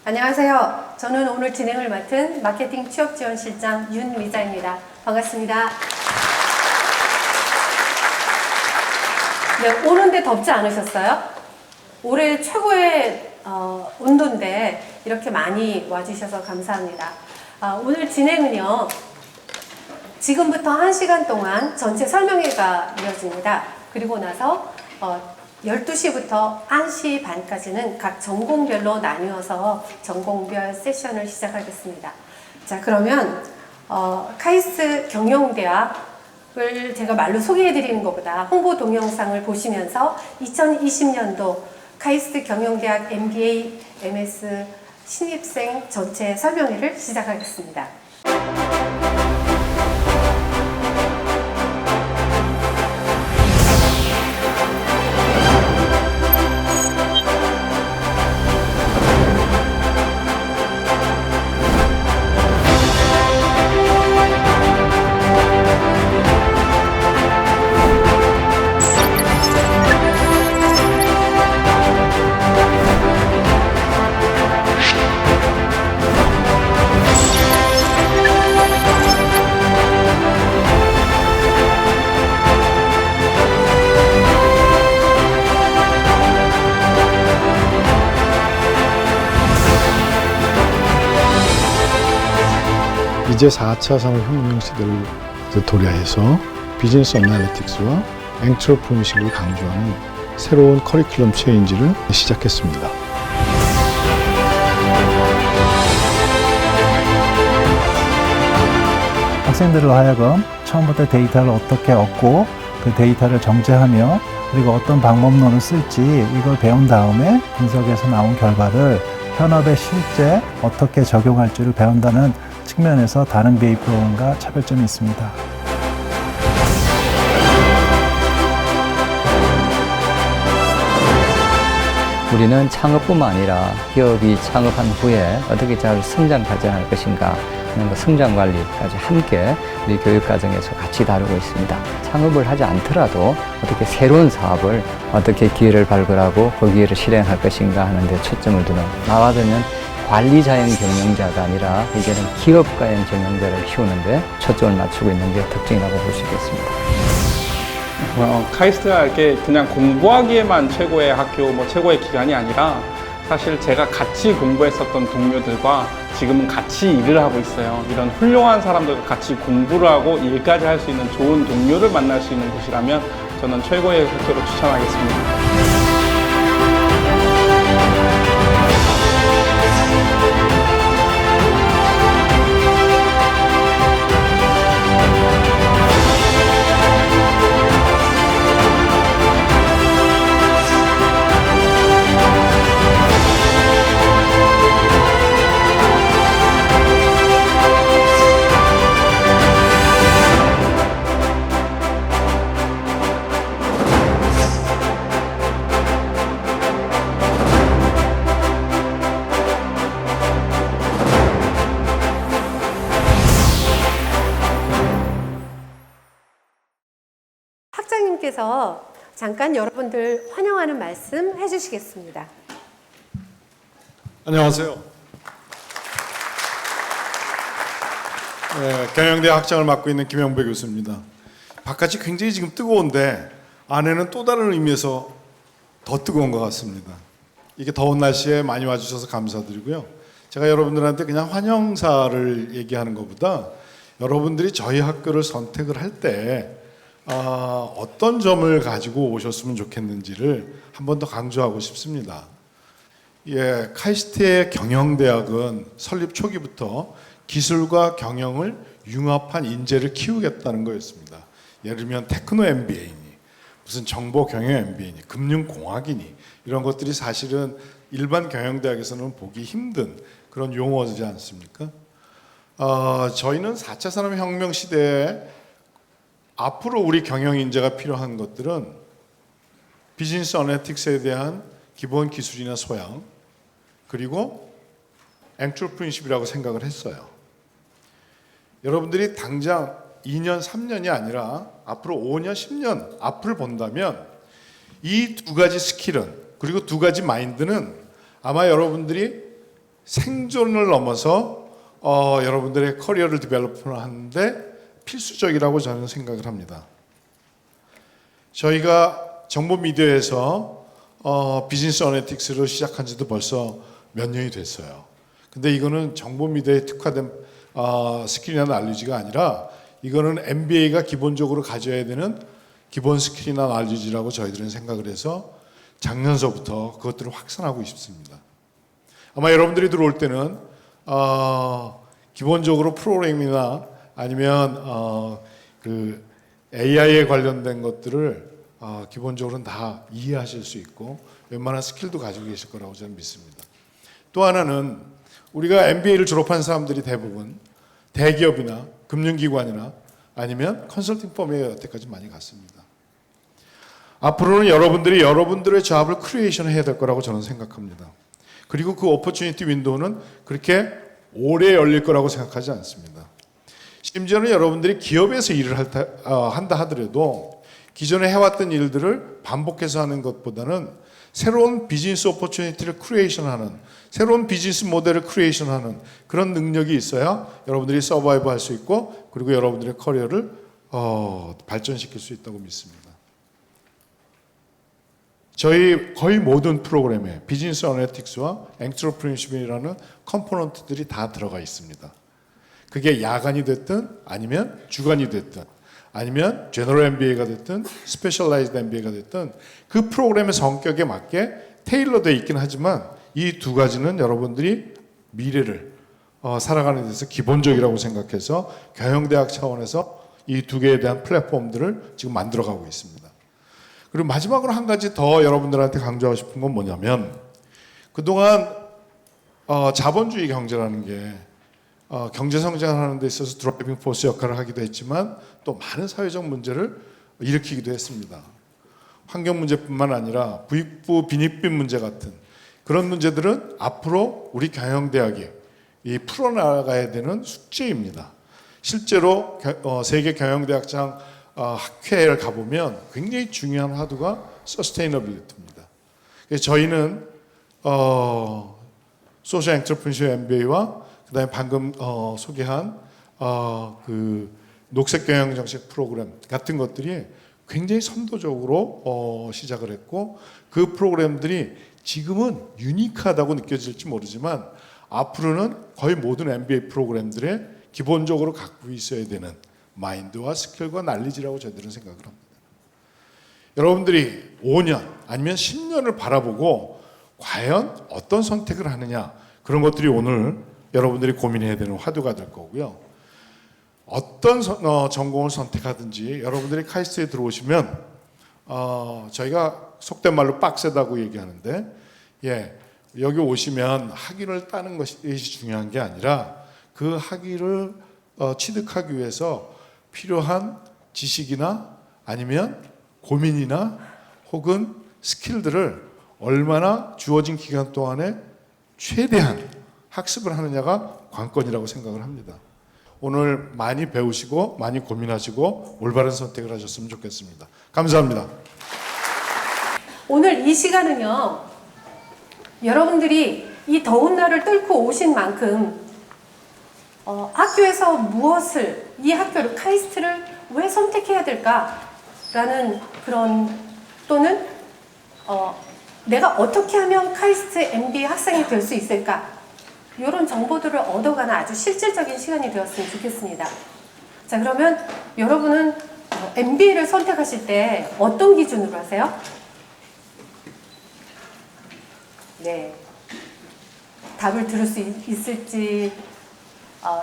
안녕하세요. 저는 오늘 진행을 맡은 마케팅 취업지원실장 윤미자입니다. 반갑습니다. 네, 오는데 덥지 않으셨어요? 올해 최고의 온도인데 이렇게 많이 와주셔서 감사합니다. 오늘 진행은요, 지금부터 1시간 동안 전체 설명회가 이어집니다. 그리고 나서 12시부터 1시 반까지는 각 전공별로 나누어서 전공별 세션을 시작하겠습니다. 자, 그러면 카이스트 경영대학을 제가 말로 소개해 드리는 것보다 홍보 동영상을 보시면서 2020년도 카이스트 경영대학 MBA, MS 신입생 전체 설명회를 시작하겠습니다. 이제 4차 산업혁명 시대를 도래해서 비즈니스 어나리틱스와 엔트러프리너십을 강조하는 새로운 커리큘럼 체인지를 시작했습니다. 학생들로 하여금 처음부터 데이터를 어떻게 얻고 그 데이터를 정제하며 그리고 어떤 방법론을 쓸지 이걸 배운 다음에 분석에서 나온 결과를 현업에 실제 어떻게 적용할지를 배운다는 측면에서 다른 BA 프로그램과 차별점이 있습니다. 우리는 창업뿐만 아니라 기업이 창업한 후에 어떻게 잘 성장 발전할 것인가 하는 그 성장 관리까지 함께 우리 교육과정에서 같이 다루고 있습니다. 창업을 하지 않더라도 어떻게 새로운 사업을 어떻게 기회를 발굴하고 그 기회를 실행할 것인가 하는 데 초점을 두는, 나와서는 관리자형 경영자가 아니라 이제는 기업가형 경영자를 키우는데 초점을 맞추고 있는 게 특징이라고 볼 수 있겠습니다. 카이스트가 이렇게 그냥 공부하기에만 최고의 학교, 최고의 기관이 아니라 사실 제가 같이 공부했었던 동료들과 지금은 같이 일을 하고 있어요. 이런 훌륭한 사람들과 같이 공부를 하고 일까지 할 수 있는 좋은 동료를 만날 수 있는 곳이라면 저는 최고의 학교로 추천하겠습니다. 학장님께서 잠깐 여러분들 환영하는 말씀 해주시겠습니다. 안녕하세요. 경영대 학장을 맡고 있는 김영배 교수입니다. 바깥이 굉장히 지금 뜨거운데 안에는 또 다른 의미에서 더 뜨거운 것 같습니다. 이게 더운 날씨에 많이 와주셔서 감사드리고요. 제가 여러분들한테 그냥 환영사를 얘기하는 것보다 여러분들이 저희 학교를 선택을 할 때 어떤 점을 가지고 오셨으면 좋겠는지를 한 번 더 강조하고 싶습니다. 예, 카이스트의 경영대학은 설립 초기부터 기술과 경영을 융합한 인재를 키우겠다는 거였습니다. 예를 들면 테크노 MBA니, 무슨 정보 경영 MBA니, 금융공학이니 이런 것들이 사실은 일반 경영대학에서는 보기 힘든 그런 용어지 않습니까? 저희는 4차 산업혁명 시대에 앞으로 우리 경영 인재가 필요한 것들은 비즈니스 어널리틱스에 대한 기본 기술이나 소양, 그리고 엔트러프리너십이라고 생각을 했어요. 여러분들이 당장 2년, 3년이 아니라 앞으로 5년, 10년 앞을 본다면 이 두 가지 스킬은, 그리고 두 가지 마인드는 아마 여러분들이 생존을 넘어서 여러분들의 커리어를 디벨롭하는데 필수적이라고 저는 생각을 합니다. 저희가 정보 미디어에서 비즈니스 어널리틱스를 시작한 지도 벌써 몇 년이 됐어요. 근데 이거는 정보 미디어에 특화된 스킬이나 날리지가 아니라 이거는 MBA가 기본적으로 가져야 되는 기본 스킬이나 날리지라고 저희들은 생각을 해서 작년서부터 그것들을 확산하고 있습니다. 아마 여러분들이 들어올 때는 기본적으로 프로그래밍이나 아니면 그 AI에 관련된 것들을 기본적으로는 다 이해하실 수 있고 웬만한 스킬도 가지고 계실 거라고 저는 믿습니다. 또 하나는 우리가 MBA를 졸업한 사람들이 대부분 대기업이나 금융기관이나 아니면 컨설팅 펌에 여태까지 많이 갔습니다. 앞으로는 여러분들이 여러분들의 잡을 크리에이션 해야 될 거라고 저는 생각합니다. 그리고 그 오퍼튜니티 윈도우는 그렇게 오래 열릴 거라고 생각하지 않습니다. 심지어는 여러분들이 기업에서 일을 한다 하더라도 기존에 해왔던 일들을 반복해서 하는 것보다는 새로운 비즈니스 오퍼튜니티를 크리에이션하는, 새로운 비즈니스 모델을 크리에이션하는 그런 능력이 있어야 여러분들이 서바이브 할 수 있고 그리고 여러분들의 커리어를 발전시킬 수 있다고 믿습니다. 저희 거의 모든 프로그램에 비즈니스 어널리틱스와 엔트러프리너십이라는 컴포넌트들이 다 들어가 있습니다. 그게 야간이 됐든 아니면 주간이 됐든 아니면 제너럴 MBA가 됐든 스페셜라이즈드 MBA가 됐든 그 프로그램의 성격에 맞게 테일러되어 있긴 하지만 이 두 가지는 여러분들이 미래를 살아가는 데 있어서 기본적이라고 생각해서 경영대학 차원에서 이 두 개에 대한 플랫폼들을 지금 만들어가고 있습니다. 그리고 마지막으로 한 가지 더 여러분들한테 강조하고 싶은 건 뭐냐면 그동안 자본주의 경제라는 게 경제 성장하는 데 있어서 드라이빙 포스 역할을 하기도 했지만 또 많은 사회적 문제를 일으키기도 했습니다. 환경 문제뿐만 아니라 부익부 빈익빈 문제 같은 그런 문제들은 앞으로 우리 경영대학이 풀어나가야 되는 숙제입니다. 실제로 세계 경영대학장 학회를 가보면 굉장히 중요한 화두가 서스테이너빌리티입니다. 그래서 저희는 소셜 엔터프리너십 MBA와 그다음에 방금 소개한 그 녹색 경영 정책 프로그램 같은 것들이 굉장히 선도적으로 시작을 했고 그 프로그램들이 지금은 유니크하다고 느껴질지 모르지만 앞으로는 거의 모든 MBA 프로그램들에 기본적으로 갖고 있어야 되는 마인드와 스킬과 날리지라고 저희들은 생각을 합니다. 여러분들이 5년 아니면 10년을 바라보고 과연 어떤 선택을 하느냐 그런 것들이 오늘 여러분들이 고민해야 되는 화두가 될 거고요. 어떤 전공을 선택하든지 여러분들이 카이스트에 들어오시면 저희가 속된 말로 빡세다고 얘기하는데 여기 오시면 학위를 따는 것이 중요한 게 아니라 그 학위를 취득하기 위해서 필요한 지식이나 아니면 고민이나 혹은 스킬들을 얼마나 주어진 기간 동안에 최대한 학습을 하느냐가 관건이라고 생각을 합니다. 오늘 많이 배우시고 많이 고민하시고 올바른 선택을 하셨으면 좋겠습니다. 감사합니다. 오늘 이 시간은요, 여러분들이 이 더운 날을 뚫고 오신 만큼 학교에서 무엇을, 이 학교를, 카이스트를 왜 선택해야 될까라는 그런, 또는 내가 어떻게 하면 카이스트 MBA 학생이 될 수 있을까, 이런 정보들을 얻어가는 아주 실질적인 시간이 되었으면 좋겠습니다. 자, 그러면 여러분은 MBA를 선택하실 때 어떤 기준으로 하세요? 네. 답을 들을 수 있을지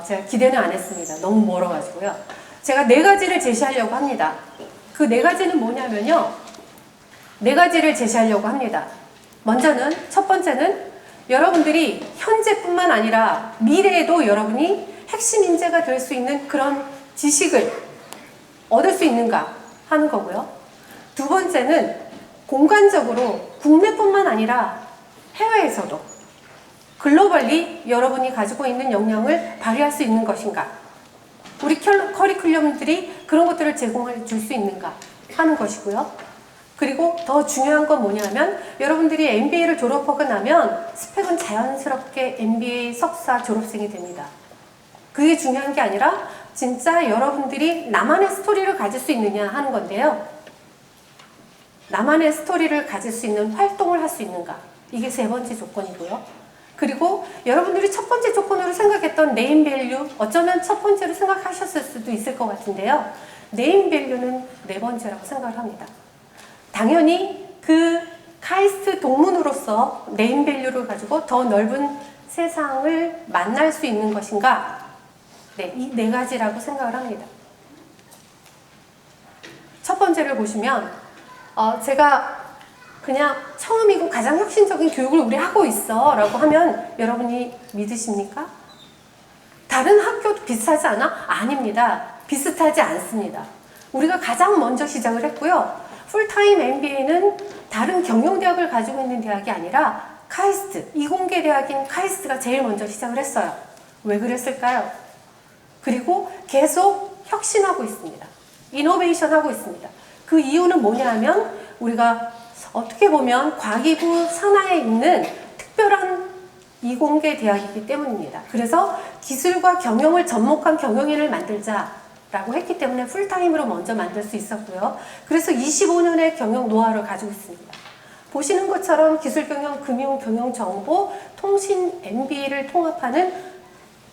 제가 기대는 안 했습니다. 너무 멀어가지고요. 제가 4가지를 제시하려고 합니다. 그 4가지는 뭐냐면요. 4가지를 제시하려고 합니다. 먼저는, 첫 번째는 여러분들이 현재뿐만 아니라 미래에도 여러분이 핵심 인재가 될 수 있는 그런 지식을 얻을 수 있는가 하는 거고요. 두 번째는 공간적으로 국내뿐만 아니라 해외에서도 글로벌리 여러분이 가지고 있는 역량을 발휘할 수 있는 것인가, 우리 커리큘럼들이 그런 것들을 제공해 줄 수 있는가 하는 것이고요. 그리고 더 중요한 건 뭐냐면 여러분들이 MBA를 졸업하고 나면 스펙은 자연스럽게 MBA 석사 졸업생이 됩니다. 그게 중요한 게 아니라 진짜 여러분들이 나만의 스토리를 가질 수 있느냐 하는 건데요. 나만의 스토리를 가질 수 있는 활동을 할 수 있는가, 이게 3번째 조건이고요. 그리고 여러분들이 첫 번째 조건으로 생각했던 네임 밸류, 어쩌면 첫 번째로 생각하셨을 수도 있을 것 같은데요. 네임 밸류는 4번째라고 생각을 합니다. 당연히 그 카이스트 동문으로서 네임 밸류를 가지고 더 넓은 세상을 만날 수 있는 것인가? 네, 이 4가지라고 생각을 합니다. 첫 번째를 보시면 제가 그냥 처음이고 가장 혁신적인 교육을 우리 하고 있어 라고 하면 여러분이 믿으십니까? 다른 학교도 비슷하지 않아? 아닙니다. 비슷하지 않습니다. 우리가 가장 먼저 시작을 했고요. 풀타임 MBA는 다른 경영대학을 가지고 있는 대학이 아니라 카이스트, 이공계 대학인 카이스트가 제일 먼저 시작을 했어요. 왜 그랬을까요? 그리고 계속 혁신하고 있습니다. 이노베이션 하고 있습니다. 그 이유는 뭐냐 하면 우리가 어떻게 보면 과기부 산하에 있는 특별한 이공계 대학이기 때문입니다. 그래서 기술과 경영을 접목한 경영인을 만들자라고 했기 때문에 풀타임으로 먼저 만들 수 있었고요. 그래서 25년의 경영 노하우를 가지고 있습니다. 보시는 것처럼 기술경영, 금융경영, 정보, 통신, MBA를 통합하는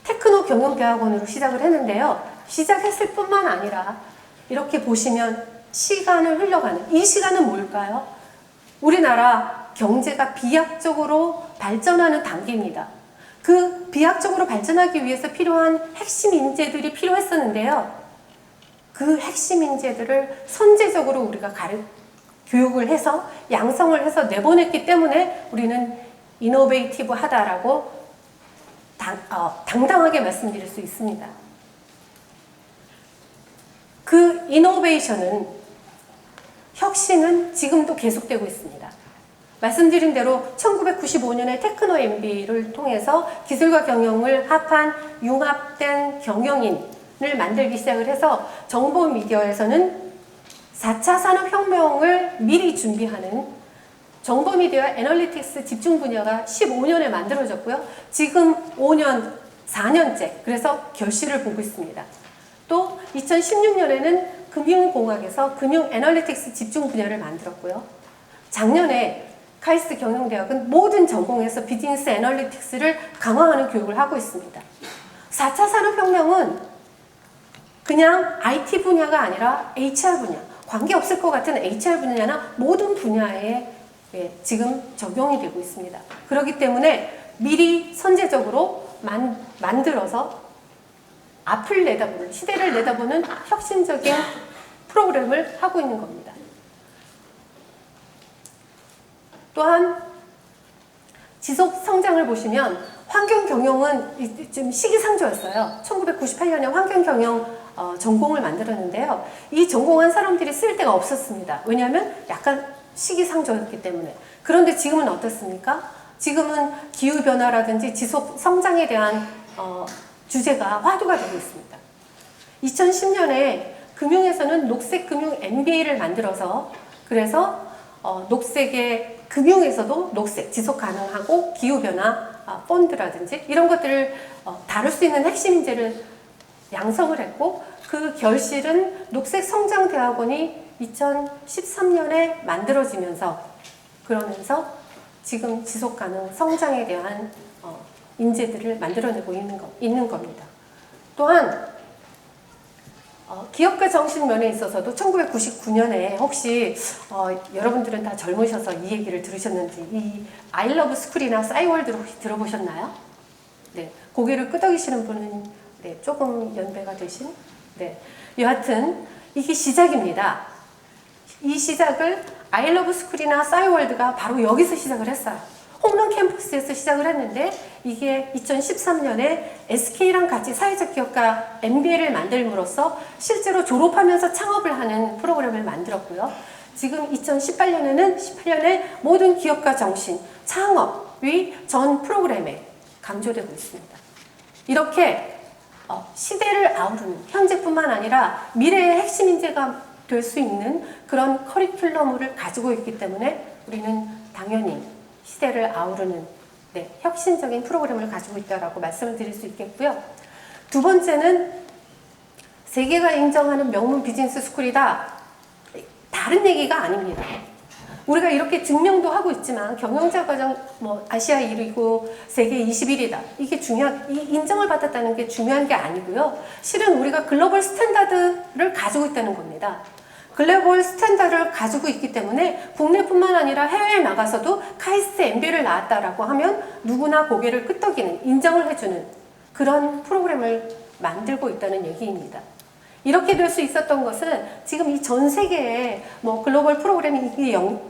테크노 경영대학원으로 시작을 했는데요. 시작했을 뿐만 아니라 이렇게 보시면 시간을 흘러가는, 이 시간은 뭘까요? 우리나라 경제가 비약적으로 발전하는 단계입니다. 그 비약적으로 발전하기 위해서 필요한 핵심 인재들이 필요했었는데요. 그 핵심 인재들을 선제적으로 우리가 교육을 해서 양성을 해서 내보냈기 때문에 우리는 이노베이티브 하다라고 당당하게 말씀드릴 수 있습니다. 그 이노베이션은, 혁신은 지금도 계속되고 있습니다. 말씀드린 대로 1995년에 테크노 MBA를 통해서 기술과 경영을 합한 융합된 경영인을 만들기 시작을 해서 정보 미디어에서는 4차 산업혁명을 미리 준비하는 정보 미디어 애널리틱스 집중 분야가 15년에 만들어졌고요. 지금 5년, 4년째 그래서 결실을 보고 있습니다. 또 2016년에는 금융공학에서 금융 애널리틱스 집중 분야를 만들었고요. 작년에 카이스트 경영대학은 모든 전공에서 비즈니스 애널리틱스를 강화하는 교육을 하고 있습니다. 4차 산업혁명은 그냥 IT 분야가 아니라 HR 분야, 관계없을 것 같은 HR 분야나 모든 분야에 지금 적용이 되고 있습니다. 그렇기 때문에 미리 선제적으로 만들어서 앞을 내다보는, 시대를 내다보는 혁신적인 프로그램을 하고 있는 겁니다. 또한 지속 성장을 보시면 환경 경영은 좀 시기상조였어요. 1998년에 환경 경영 전공을 만들었는데요. 이 전공한 사람들이 쓸 데가 없었습니다. 왜냐하면 약간 시기상조였기 때문에. 그런데 지금은 어떻습니까? 지금은 기후변화라든지 지속 성장에 대한 주제가 화두가 되고 있습니다. 2010년에 금융에서는 녹색금융 MBA를 만들어서 그래서 녹색의 금융에서도 녹색, 지속가능하고 기후변화 펀드라든지 이런 것들을 다룰 수 있는 핵심 인재를 양성을 했고 그 결실은 녹색성장대학원이 2013년에 만들어지면서 그러면서 지금 지속가능 성장에 대한 인재들을 만들어내고 있는 겁니다. 또한 기업가 정신 면에 있어서도 1999년에 혹시 여러분들은 다 젊으셔서 이 얘기를 들으셨는지 이 I Love School이나 싸이월드를 혹시 들어보셨나요? 네, 고개를 끄덕이시는 분은 네, 조금 연배가 되신 네, 여하튼 이게 시작입니다. 이 시작을 I Love School이나 싸이월드가 바로 여기서 시작을 했어요. 홈런 캠퍼스에서 시작을 했는데 이게 2013년에 SK랑 같이 사회적 기업가 MBA를 만들므로써 실제로 졸업하면서 창업을 하는 프로그램을 만들었고요. 지금 2018년에 모든 기업가 정신, 창업이 전 프로그램에 강조되고 있습니다. 이렇게 시대를 아우르는 현재뿐만 아니라 미래의 핵심 인재가 될 수 있는 그런 커리큘럼을 가지고 있기 때문에 우리는 당연히 시대를 아우르는 네, 혁신적인 프로그램을 가지고 있다고 말씀을 드릴 수 있겠고요. 두 번째는 세계가 인정하는 명문 비즈니스 스쿨이다. 다른 얘기가 아닙니다. 우리가 이렇게 증명도 하고 있지만 경영자 과정 아시아 1위고 세계 21위다. 이게 이 인정을 받았다는 게 중요한 게 아니고요. 실은 우리가 글로벌 스탠다드를 가지고 있다는 겁니다. 글로벌 스탠다드를 가지고 있기 때문에 국내뿐만 아니라 해외에 나가서도 카이스트 MBA를 나왔다라고 하면 누구나 고개를 끄덕이는, 인정을 해주는 그런 프로그램을 만들고 있다는 얘기입니다. 이렇게 될 수 있었던 것은 지금 이 전 세계에 글로벌 프로그램이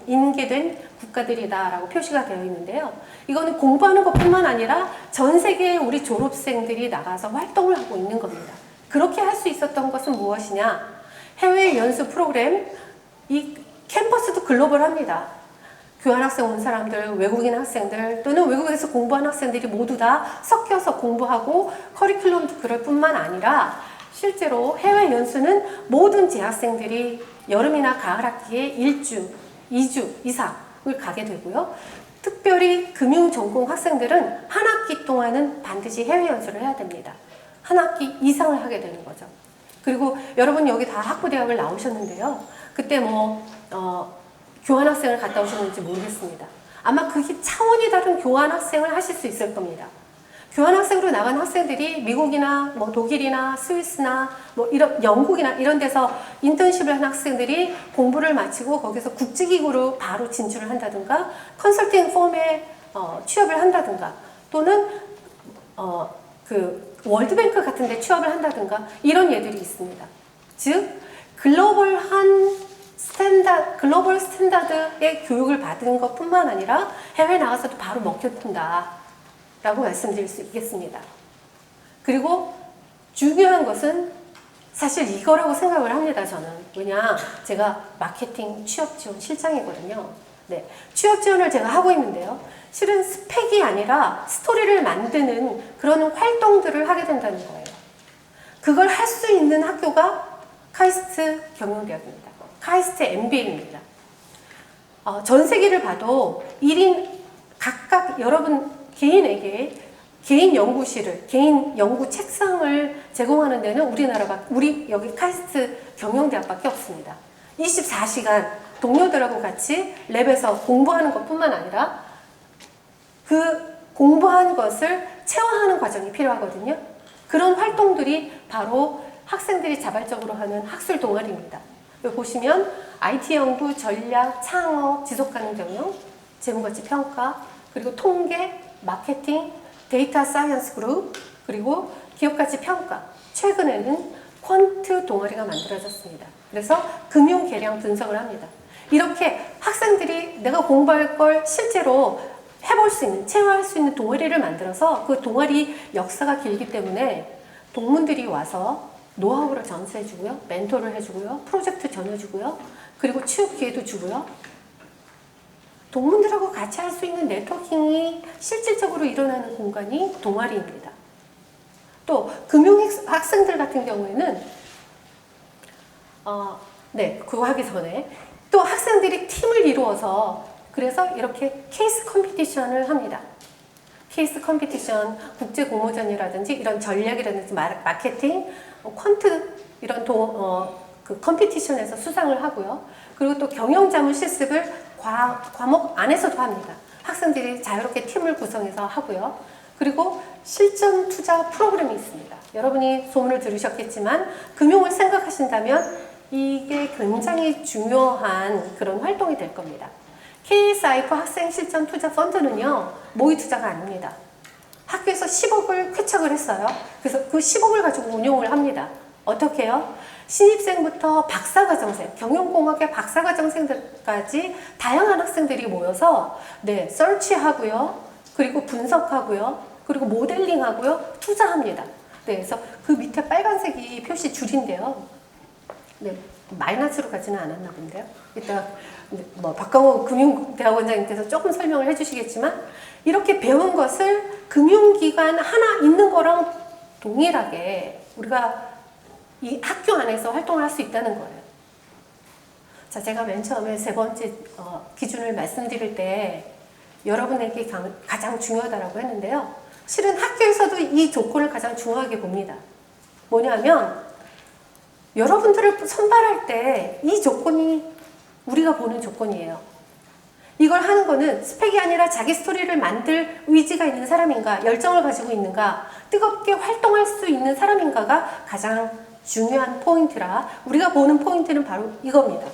인계된 국가들이다라고 표시가 되어 있는데요. 이거는 공부하는 것뿐만 아니라 전 세계에 우리 졸업생들이 나가서 활동을 하고 있는 겁니다. 그렇게 할 수 있었던 것은 무엇이냐? 해외 연수 프로그램, 이 캠퍼스도 글로벌합니다. 교환학생 온 사람들, 외국인 학생들 또는 외국에서 공부한 학생들이 모두 다 섞여서 공부하고 커리큘럼도 그럴 뿐만 아니라 실제로 해외 연수는 모든 재학생들이 여름이나 가을 학기에 1주, 2주 이상을 가게 되고요. 특별히 금융 전공 학생들은 한 학기 동안은 반드시 해외 연수를 해야 됩니다. 한 학기 이상을 하게 되는 거죠. 그리고 여러분 여기 다 학부대학을 나오셨는데요. 그때 교환학생을 갔다 오셨는지 모르겠습니다. 아마 그게 차원이 다른 교환학생을 하실 수 있을 겁니다. 교환학생으로 나간 학생들이 미국이나 독일이나 스위스나 이런 영국이나 이런 데서 인턴십을 한 학생들이 공부를 마치고 거기서 국제기구로 바로 진출을 한다든가 컨설팅 펌에 취업을 한다든가 또는 월드뱅크 같은 데 취업을 한다든가 이런 예들이 있습니다. 즉 글로벌 스탠다드의 교육을 받은 것뿐만 아니라 해외 나가서도 바로 먹혀든다 라고 말씀드릴 수 있겠습니다. 그리고 중요한 것은 사실 이거라고 생각을 합니다. 저는. 왜냐, 제가 마케팅 취업 지원 실장이거든요. 네, 취업 지원을 제가 하고 있는데요. 실은 스펙이 아니라 스토리를 만드는 그런 활동들을 하게 된다는 거예요. 그걸 할 수 있는 학교가 카이스트 경영대학입니다. 카이스트 MBA입니다. 전 세계를 봐도 1인 각각 여러분 개인에게 개인 연구실을, 개인 연구 책상을 제공하는 데는 우리 여기 카이스트 경영대학밖에 없습니다. 24시간 동료들하고 같이 랩에서 공부하는 것뿐만 아니라 그 공부한 것을 체화하는 과정이 필요하거든요. 그런 활동들이 바로 학생들이 자발적으로 하는 학술 동아리입니다. 여기 보시면 IT 연구, 전략, 창업, 지속가능 경영, 재무가치 평가, 그리고 통계, 마케팅, 데이터 사이언스 그룹, 그리고 기업가치 평가. 최근에는 퀀트 동아리가 만들어졌습니다. 그래서 금융 계량 분석을 합니다. 이렇게 학생들이 내가 공부할 걸 실제로 해볼 수 있는, 체화할 수 있는 동아리를 만들어서 그 동아리 역사가 길기 때문에 동문들이 와서 노하우를 전수해주고요, 멘토를 해주고요, 프로젝트 전해주고요, 그리고 취업 기회도 주고요. 동문들하고 같이 할 수 있는 네트워킹이 실질적으로 일어나는 공간이 동아리입니다. 또 금융학생들 같은 경우에는 그거 하기 전에 또 학생들이 팀을 이루어서 그래서 이렇게 케이스 컴피티션을 합니다. 케이스 컴피티션, 국제 공모전이라든지 이런 전략이라든지 마케팅, 퀀트 이런 그 컴피티션에서 수상을 하고요. 그리고 또 경영자문 실습을 과목 안에서도 합니다. 학생들이 자유롭게 팀을 구성해서 하고요. 그리고 실전 투자 프로그램이 있습니다. 여러분이 소문을 들으셨겠지만 금융을 생각하신다면 이게 굉장히 중요한 그런 활동이 될 겁니다. KSIF 학생 실전 투자 펀드는요, 모의 투자가 아닙니다. 학교에서 10억을 쾌척을 했어요. 그래서 그 10억을 가지고 운용을 합니다. 어떻게 해요? 신입생부터 박사과정생, 경영공학의 박사과정생들까지 다양한 학생들이 모여서 네, 서치하고요, 그리고 분석하고요, 그리고 모델링하고요, 투자합니다. 네, 그래서 그 밑에 빨간색이 표시 줄인데요. 네, 마이너스로 가지는 않았나 본데요. 이따 뭐 박강호 금융대학원장님께서 조금 설명을 해주시겠지만 이렇게 배운 것을 금융기관 하나 있는 거랑 동일하게 우리가 이 학교 안에서 활동을 할 수 있다는 거예요. 자, 제가 맨 처음에 세 번째 기준을 말씀드릴 때 여러분에게 가장 중요하다라고 했는데요. 실은 학교에서도 이 조건을 가장 중요하게 봅니다. 뭐냐면 여러분들을 선발할 때 이 조건이 우리가 보는 조건이에요. 이걸 하는 거는 스펙이 아니라 자기 스토리를 만들 의지가 있는 사람인가, 열정을 가지고 있는가, 뜨겁게 활동할 수 있는 사람인가가 가장 중요한 포인트라 우리가 보는 포인트는 바로 이겁니다.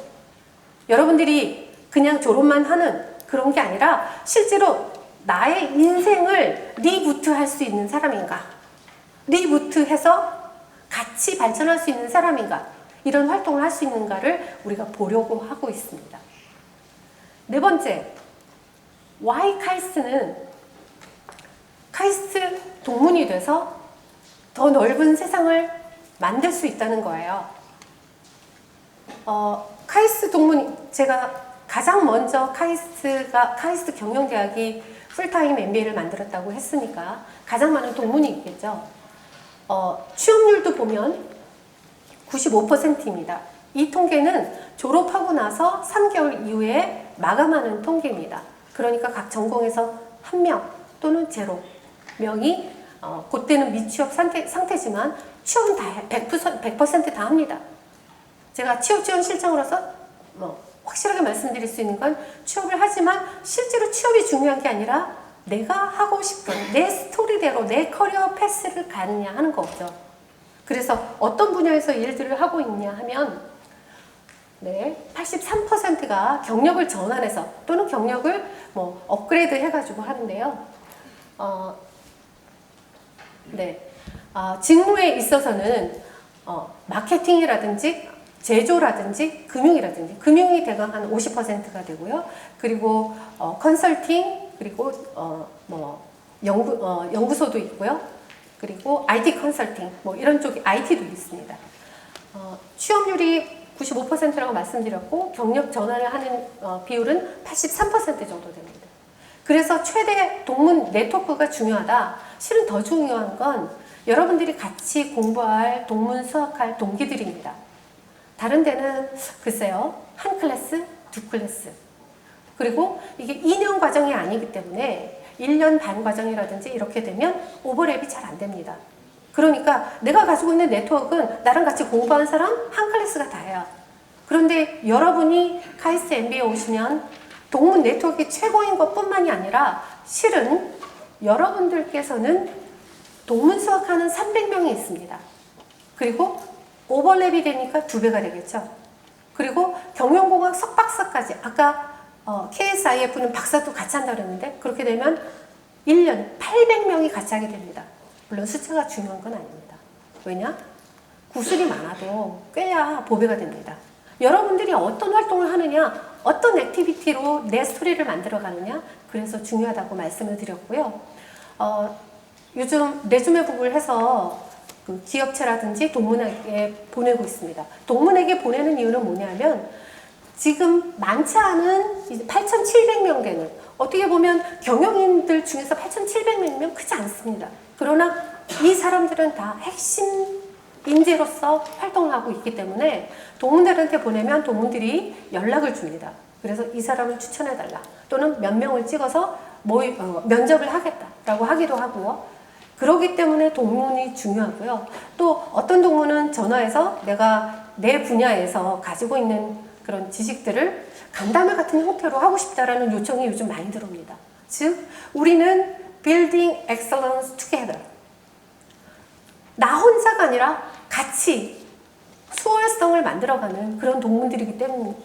여러분들이 그냥 졸업만 하는 그런 게 아니라 실제로 나의 인생을 리부트 할 수 있는 사람인가, 리부트해서 같이 발전할 수 있는 사람인가, 이런 활동을 할 수 있는가를 우리가 보려고 하고 있습니다. 네 번째, why 카이스트는 카이스트 동문이 돼서 더 넓은 세상을 만들 수 있다는 거예요. 카이스트 동문, 제가 가장 먼저 카이스트 경영대학이 풀타임 MBA를 만들었다고 했으니까 가장 많은 동문이 있겠죠. 취업률도 보면 95%입니다. 이 통계는 졸업하고 나서 3개월 이후에 마감하는 통계입니다. 그러니까 각 전공에서 1명 또는 0명이 그때는 미취업 상태지만 취업은 다 100% 다 합니다. 제가 취업 지원 실장으로서 확실하게 말씀드릴 수 있는 건 취업을 하지만 실제로 취업이 중요한 게 아니라 내가 하고 싶은 내 스토리대로 내 커리어 패스를 가느냐 하는 거죠. 그래서 어떤 분야에서 일들을 하고 있냐 하면 네, 83%가 경력을 전환해서 또는 경력을 업그레이드 해가지고 하는데요. 직무에 있어서는 마케팅이라든지 제조라든지 금융이라든지 금융이 대강 한 50%가 되고요. 그리고 컨설팅, 그리고 연구소도 있고요. 그리고 IT 컨설팅, 이런 쪽이 IT도 있습니다. 취업률이 95%라고 말씀드렸고 경력 전환을 하는 비율은 83% 정도 됩니다. 그래서 최대 동문 네트워크가 중요하다. 실은 더 중요한 건 여러분들이 같이 공부할 동문 수학할 동기들입니다. 다른 데는 글쎄요, 한 클래스, 두 클래스. 그리고 이게 2년 과정이 아니기 때문에 1년 반 과정이라든지 이렇게 되면 오버랩이 잘 안 됩니다. 그러니까 내가 가지고 있는 네트워크는 나랑 같이 공부한 사람 한 클래스가 다예요. 그런데 여러분이 카이스트 MBA에 오시면 동문 네트워크가 최고인 것뿐만이 아니라 실은 여러분들께서는 동문 수학하는 300명이 있습니다. 그리고 오버랩이 되니까 2배가 되겠죠. 그리고 경영공학 석박사까지, 아까 KSIF는 박사도 같이 한다고 그랬는데 그렇게 되면 1년 800명이 같이 하게 됩니다. 물론 숫자가 중요한 건 아닙니다. 왜냐? 구슬이 많아도 꽤야 보배가 됩니다. 여러분들이 어떤 활동을 하느냐, 어떤 액티비티로 내 스토리를 만들어 가느냐, 그래서 중요하다고 말씀을 드렸고요. 요즘 레주메 북을 해서 그 기업체라든지 동문에게 보내고 있습니다. 동문에게 보내는 이유는 뭐냐면 지금 많지 않은 8,700명 되는, 어떻게 보면 경영인들 중에서 8,700명 크지 않습니다. 그러나 이 사람들은 다 핵심 인재로서 활동을 하고 있기 때문에 동문들한테 보내면 동문들이 연락을 줍니다. 그래서 이 사람을 추천해달라, 또는 몇 명을 찍어서 면접을 하겠다라고 하기도 하고요. 그렇기 때문에 동문이 중요하고요. 또 어떤 동문은 전화해서 내가 내 분야에서 가지고 있는 그런 지식들을 간담회 같은 형태로 하고 싶다라는 요청이 요즘 많이 들어옵니다. 즉 우리는 Building Excellence Together. 나 혼자가 아니라 같이 수월성을 만들어가는 그런 동문들이기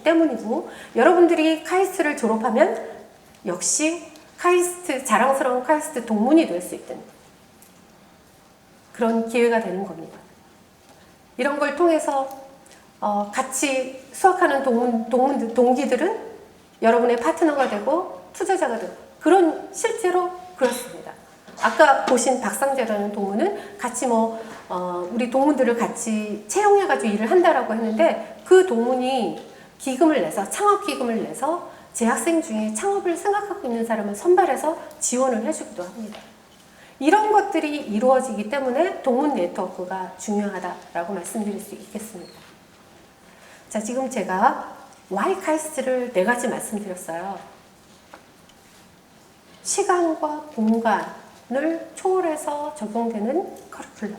때문이고, 여러분들이 카이스트를 졸업하면 역시 카이스트, 자랑스러운 카이스트 동문이 될 수 있는 그런 기회가 되는 겁니다. 이런 걸 통해서 같이 수학하는 동기들은 여러분의 파트너가 되고 투자자가 되고, 그런 실제로 그렇습니다. 아까 보신 박상재라는 동문은 같이 우리 동문들을 같이 채용해가지고 일을 한다라고 했는데, 그 동문이 기금을 내서, 창업 기금을 내서 제 학생 중에 창업을 생각하고 있는 사람을 선발해서 지원을 해주기도 합니다. 이런 것들이 이루어지기 때문에 동문 네트워크가 중요하다라고 말씀드릴 수 있겠습니다. 자, 지금 제가 Y 카이스트를 4가지 말씀드렸어요. 시간과 공간을 초월해서 적용되는 커리큘럼,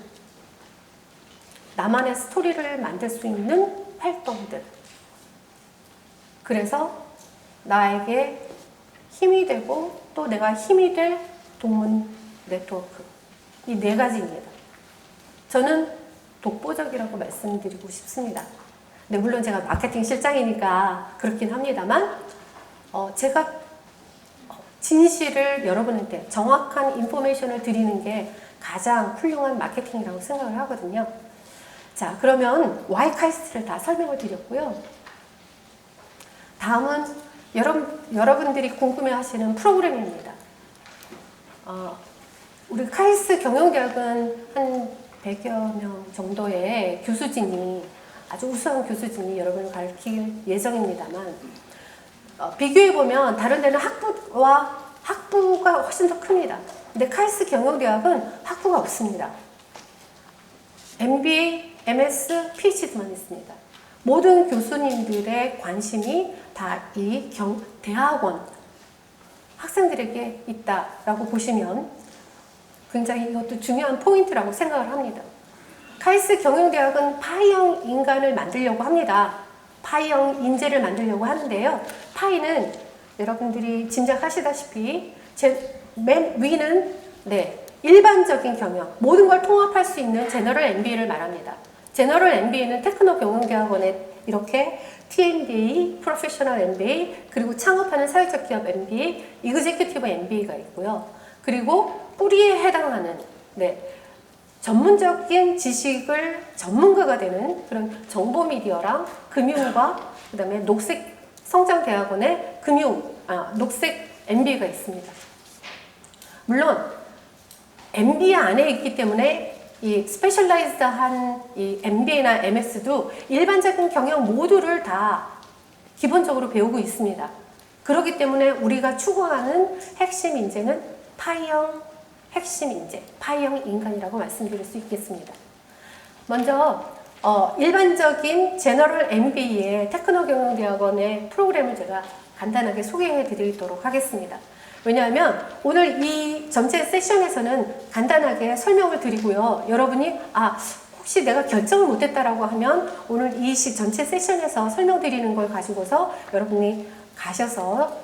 나만의 스토리를 만들 수 있는 활동들, 그래서 나에게 힘이 되고 또 내가 힘이 될 동문 네트워크, 이 4가지입니다. 저는 독보적이라고 말씀드리고 싶습니다. 근데 물론 제가 마케팅 실장이니까 그렇긴 합니다만, 제가 진실을 여러분한테 정확한 인포메이션을 드리는 게 가장 훌륭한 마케팅이라고 생각을 하거든요. 자, 그러면 Y 카이스트를 다 설명을 드렸고요. 다음은 여러분들이 궁금해하시는 프로그램입니다. 우리 카이스트 경영대학은 한 100여 명 정도의 교수진이, 아주 우수한 교수진이 여러분을 가르칠 예정입니다만, 비교해보면 다른 데는 학부가 훨씬 더 큽니다. 근데 카이스트 경영대학은 학부가 없습니다. MBA, MS, PhD만 있습니다. 모든 교수님들의 관심이 다 이 대학원 학생들에게 있다라고 보시면 굉장히 이것도 중요한 포인트라고 생각을 합니다. 카이스트 경영대학은 파이형 인간을 만들려고 합니다. 파이형 인재를 만들려고 하는데요. 파이는 여러분들이 짐작하시다시피 맨 위는 일반적인 경영, 모든 걸 통합할 수 있는 제너럴 MBA를 말합니다. 제너럴 MBA는 테크노 경영대학원에 이렇게 TMBA, 프로페셔널 MBA, 그리고 창업하는 사회적 기업 MBA, 이그제큐티브 MBA가 있고요. 그리고 뿌리에 해당하는 전문적인 지식을 전문가가 되는 그런 정보 미디어랑 금융과 그다음에 녹색 성장대학원의 녹색 MBA가 있습니다. 물론 MBA 안에 있기 때문에 이 스페셜라이즈드한 이 MBA나 MS도 일반적인 경영 모두를 다 기본적으로 배우고 있습니다. 그렇기 때문에 우리가 추구하는 핵심 인재는 파이형 핵심 인재, 파이형 인간이라고 말씀드릴 수 있겠습니다. 먼저 일반적인 제너럴 MBA의 테크노 경영대학원의 프로그램을 제가 간단하게 소개해 드리도록 하겠습니다. 왜냐하면 오늘 이 전체 세션에서는 간단하게 설명을 드리고요. 여러분이 혹시 내가 결정을 못했다라고 하면 오늘 이 전체 세션에서 설명드리는 걸 가지고서 여러분이 가셔서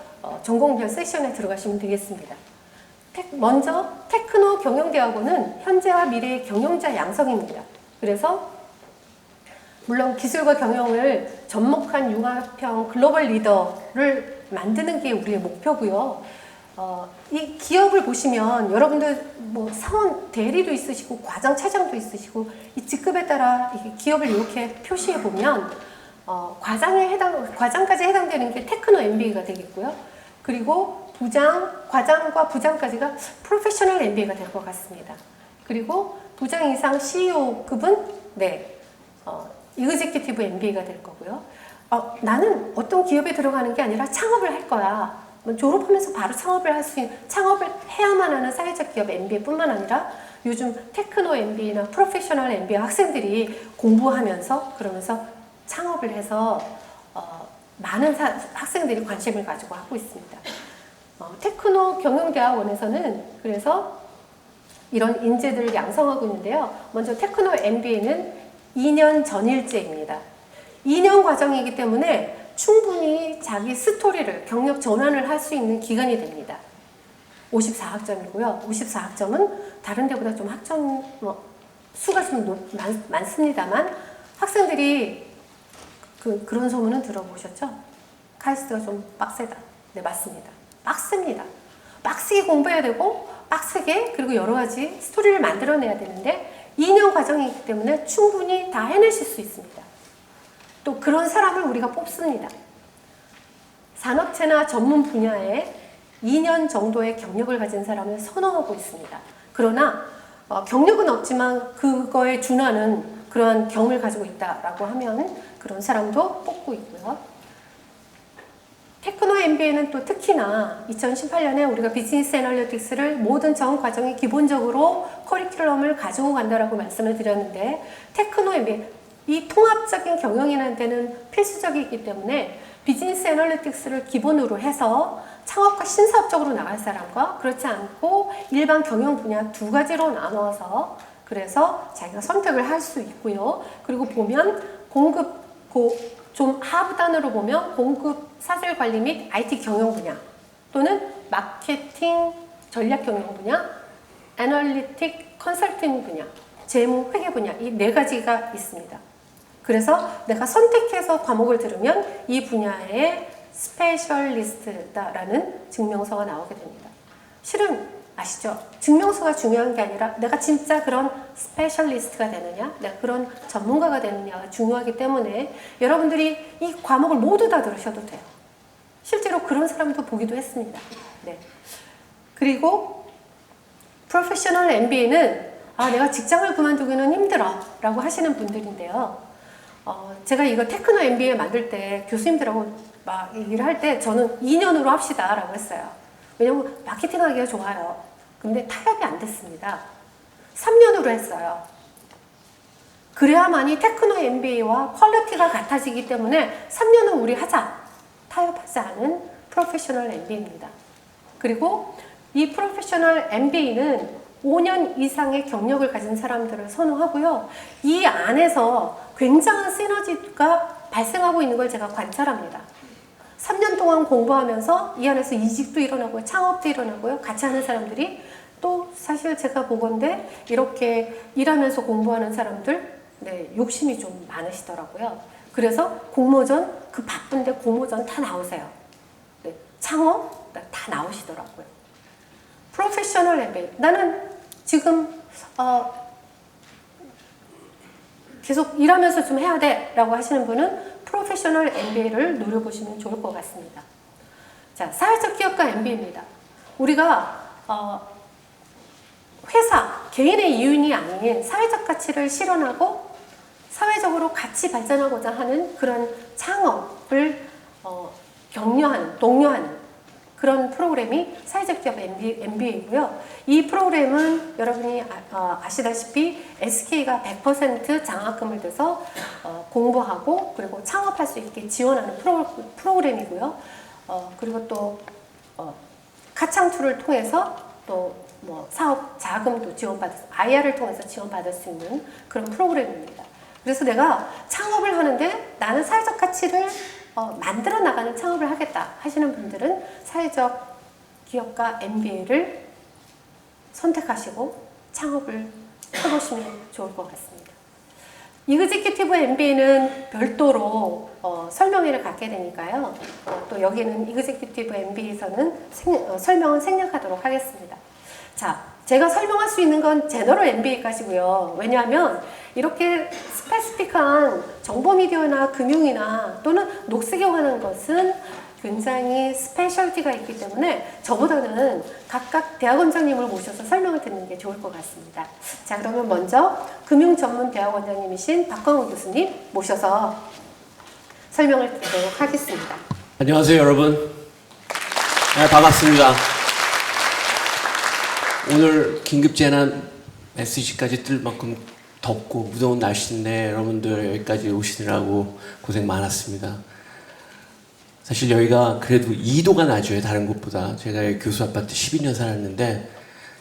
전공별 세션에 들어가시면 되겠습니다. 먼저 테크노 경영대학원은 현재와 미래의 경영자 양성입니다. 그래서 물론 기술과 경영을 접목한 융합형 글로벌 리더를 만드는 게 우리의 목표고요. 이 기업을 보시면 여러분들 사원 대리도 있으시고 과장 차장도 있으시고 이 직급에 따라 기업을 이렇게 표시해 보면 과장까지 해당되는 게 테크노 MBA가 되겠고요. 그리고 과장과 부장까지가 프로페셔널 MBA가 될 것 같습니다. 그리고 부장 이상 CEO급은 이그제큐티브 MBA가 될 거고요. 나는 어떤 기업에 들어가는 게 아니라 창업을 할 거야. 졸업하면서 바로 창업을 해야만 하는 사회적 기업 MBA뿐만 아니라 요즘 테크노 MBA나 프로페셔널 MBA 학생들이 공부하면서 그러면서 창업을 해서 많은 학생들이 관심을 가지고 하고 있습니다. 테크노 경영대학원에서는 그래서 이런 인재들을 양성하고 있는데요. 먼저 테크노 MBA는 2년 전일제입니다. 2년 과정이기 때문에 충분히 자기 스토리를, 경력 전환을 할 수 있는 기간이 됩니다. 54학점이고요. 54학점은 다른 데보다 좀 학점 수가 좀 많습니다만 학생들이 그런 소문은 들어보셨죠? 카이스트가 좀 빡세다. 네, 맞습니다. 빡셉니다. 빡세게 공부해야 되고 빡세게 그리고 여러 가지 스토리를 만들어내야 되는데 2년 과정이기 때문에 충분히 다 해내실 수 있습니다. 또 그런 사람을 우리가 뽑습니다. 산업체나 전문 분야에 2년 정도의 경력을 가진 사람을 선호하고 있습니다. 그러나 경력은 없지만 그거에 준하는 그러한 경험을 가지고 있다라고 하면 그런 사람도 뽑고 있고요. 테크노 MBA는 또 특히나 2018년에 우리가 비즈니스 애널리틱스를 모든 전 과정에 기본적으로 커리큘럼을 가지고 간다라고 말씀을 드렸는데 테크노 MBA 이 통합적인 경영이라는 데는 필수적이기 때문에 비즈니스 애널리틱스를 기본으로 해서 창업과 신사업적으로 나갈 사람과 그렇지 않고 일반 경영 분야 두 가지로 나눠서 그래서 자기가 선택을 할 수 있고요. 그리고 보면 좀 하부단으로 보면 공급 사슬 관리 및 IT 경영 분야 또는 마케팅 전략 경영 분야, 애널리틱 컨설팅 분야, 재무 회계 분야 이 네 가지가 있습니다. 그래서 내가 선택해서 과목을 들으면 이 분야의 스페셜리스트다라는 증명서가 나오게 됩니다. 실은 아시죠? 증명서가 중요한 게 아니라 내가 진짜 그런 스페셜리스트가 되느냐, 내가 그런 전문가가 되느냐가 중요하기 때문에 여러분들이 이 과목을 모두 다 들으셔도 돼요. 실제로 그런 사람도 보기도 했습니다. 네. 그리고 프로페셔널 MBA는 내가 직장을 그만두기는 힘들어 라고 하시는 분들인데요. 제가 이거 테크노 MBA 만들 때 교수님들하고 막 얘기를 할 때 저는 2년으로 합시다 라고 했어요. 왜냐면 마케팅 하기가 좋아요. 근데 타협이 안 됐습니다. 3년으로 했어요. 그래야만이 테크노 MBA와 퀄리티가 같아지기 때문에 3년은 우리 하자. 타협하지 않은 프로페셔널 MBA입니다. 그리고 이 프로페셔널 MBA는 5년 이상의 경력을 가진 사람들을 선호하고요. 이 안에서 굉장한 시너지가 발생하고 있는 걸 제가 관찰합니다. 3년 동안 공부하면서 이 안에서 이직도 일어나고요. 창업도 일어나고요. 같이 하는 사람들이 또 사실 제가 보건대 이렇게 일하면서 공부하는 사람들 욕심이 좀 많으시더라고요. 그래서 공모전 그 바쁜데 공모전 다 나오세요. 창업 다 나오시더라고요. 프로페셔널 MBA 나는 지금 계속 일하면서 좀 해야 돼 라고 하시는 분은 프로페셔널 MBA를 노려보시면 좋을 것 같습니다. 자, 사회적 기업가 MBA입니다. 우리가 회사, 개인의 이윤이 아닌 사회적 가치를 실현하고 사회적으로 같이 발전하고자 하는 그런 창업을 격려하는, 독려하는 그런 프로그램이 사회적 기업 MBA이고요. 이 프로그램은 여러분이 아시다시피 SK가 100% 장학금을 내서 공부하고 그리고 창업할 수 있게 지원하는 프로그램이고요. 그리고 또 카창투를 통해서 또 뭐 사업 자금도 IR을 통해서 지원받을 수 있는 그런 프로그램입니다. 그래서 내가 창업을 하는데 나는 사회적 가치를 만들어 나가는 창업을 하겠다 하시는 분들은 사회적 기업가 MBA를 선택하시고 창업을 해보시면 좋을 것 같습니다. 이그제큐티브 MBA는 별도로 설명회를 갖게 되니까요. 또 여기는 이그제큐티브 MBA에서는 설명은 생략하도록 하겠습니다. 자, 제가 설명할 수 있는 건 제너럴 MBA까지고요. 왜냐하면 이렇게 스페시픽한 정보미디어나 금융이나 또는 녹색에 관한 것은 굉장히 스페셜티가 있기 때문에 저보다는 각각 대학원장님을 모셔서 설명을 듣는 게 좋을 것 같습니다. 자, 그러면 먼저 금융전문대학원장님이신 박광호 교수님 모셔서 설명을 듣도록 하겠습니다. 안녕하세요, 여러분. 네, 반갑습니다. 오늘 긴급재난 메시지까지 뜰 만큼 덥고 무더운 날씨인데 여러분들 여기까지 오시느라고 고생 많았습니다. 사실 여기가 그래도 2도가 낮아요, 다른 곳보다. 제가 교수 아파트 12년 살았는데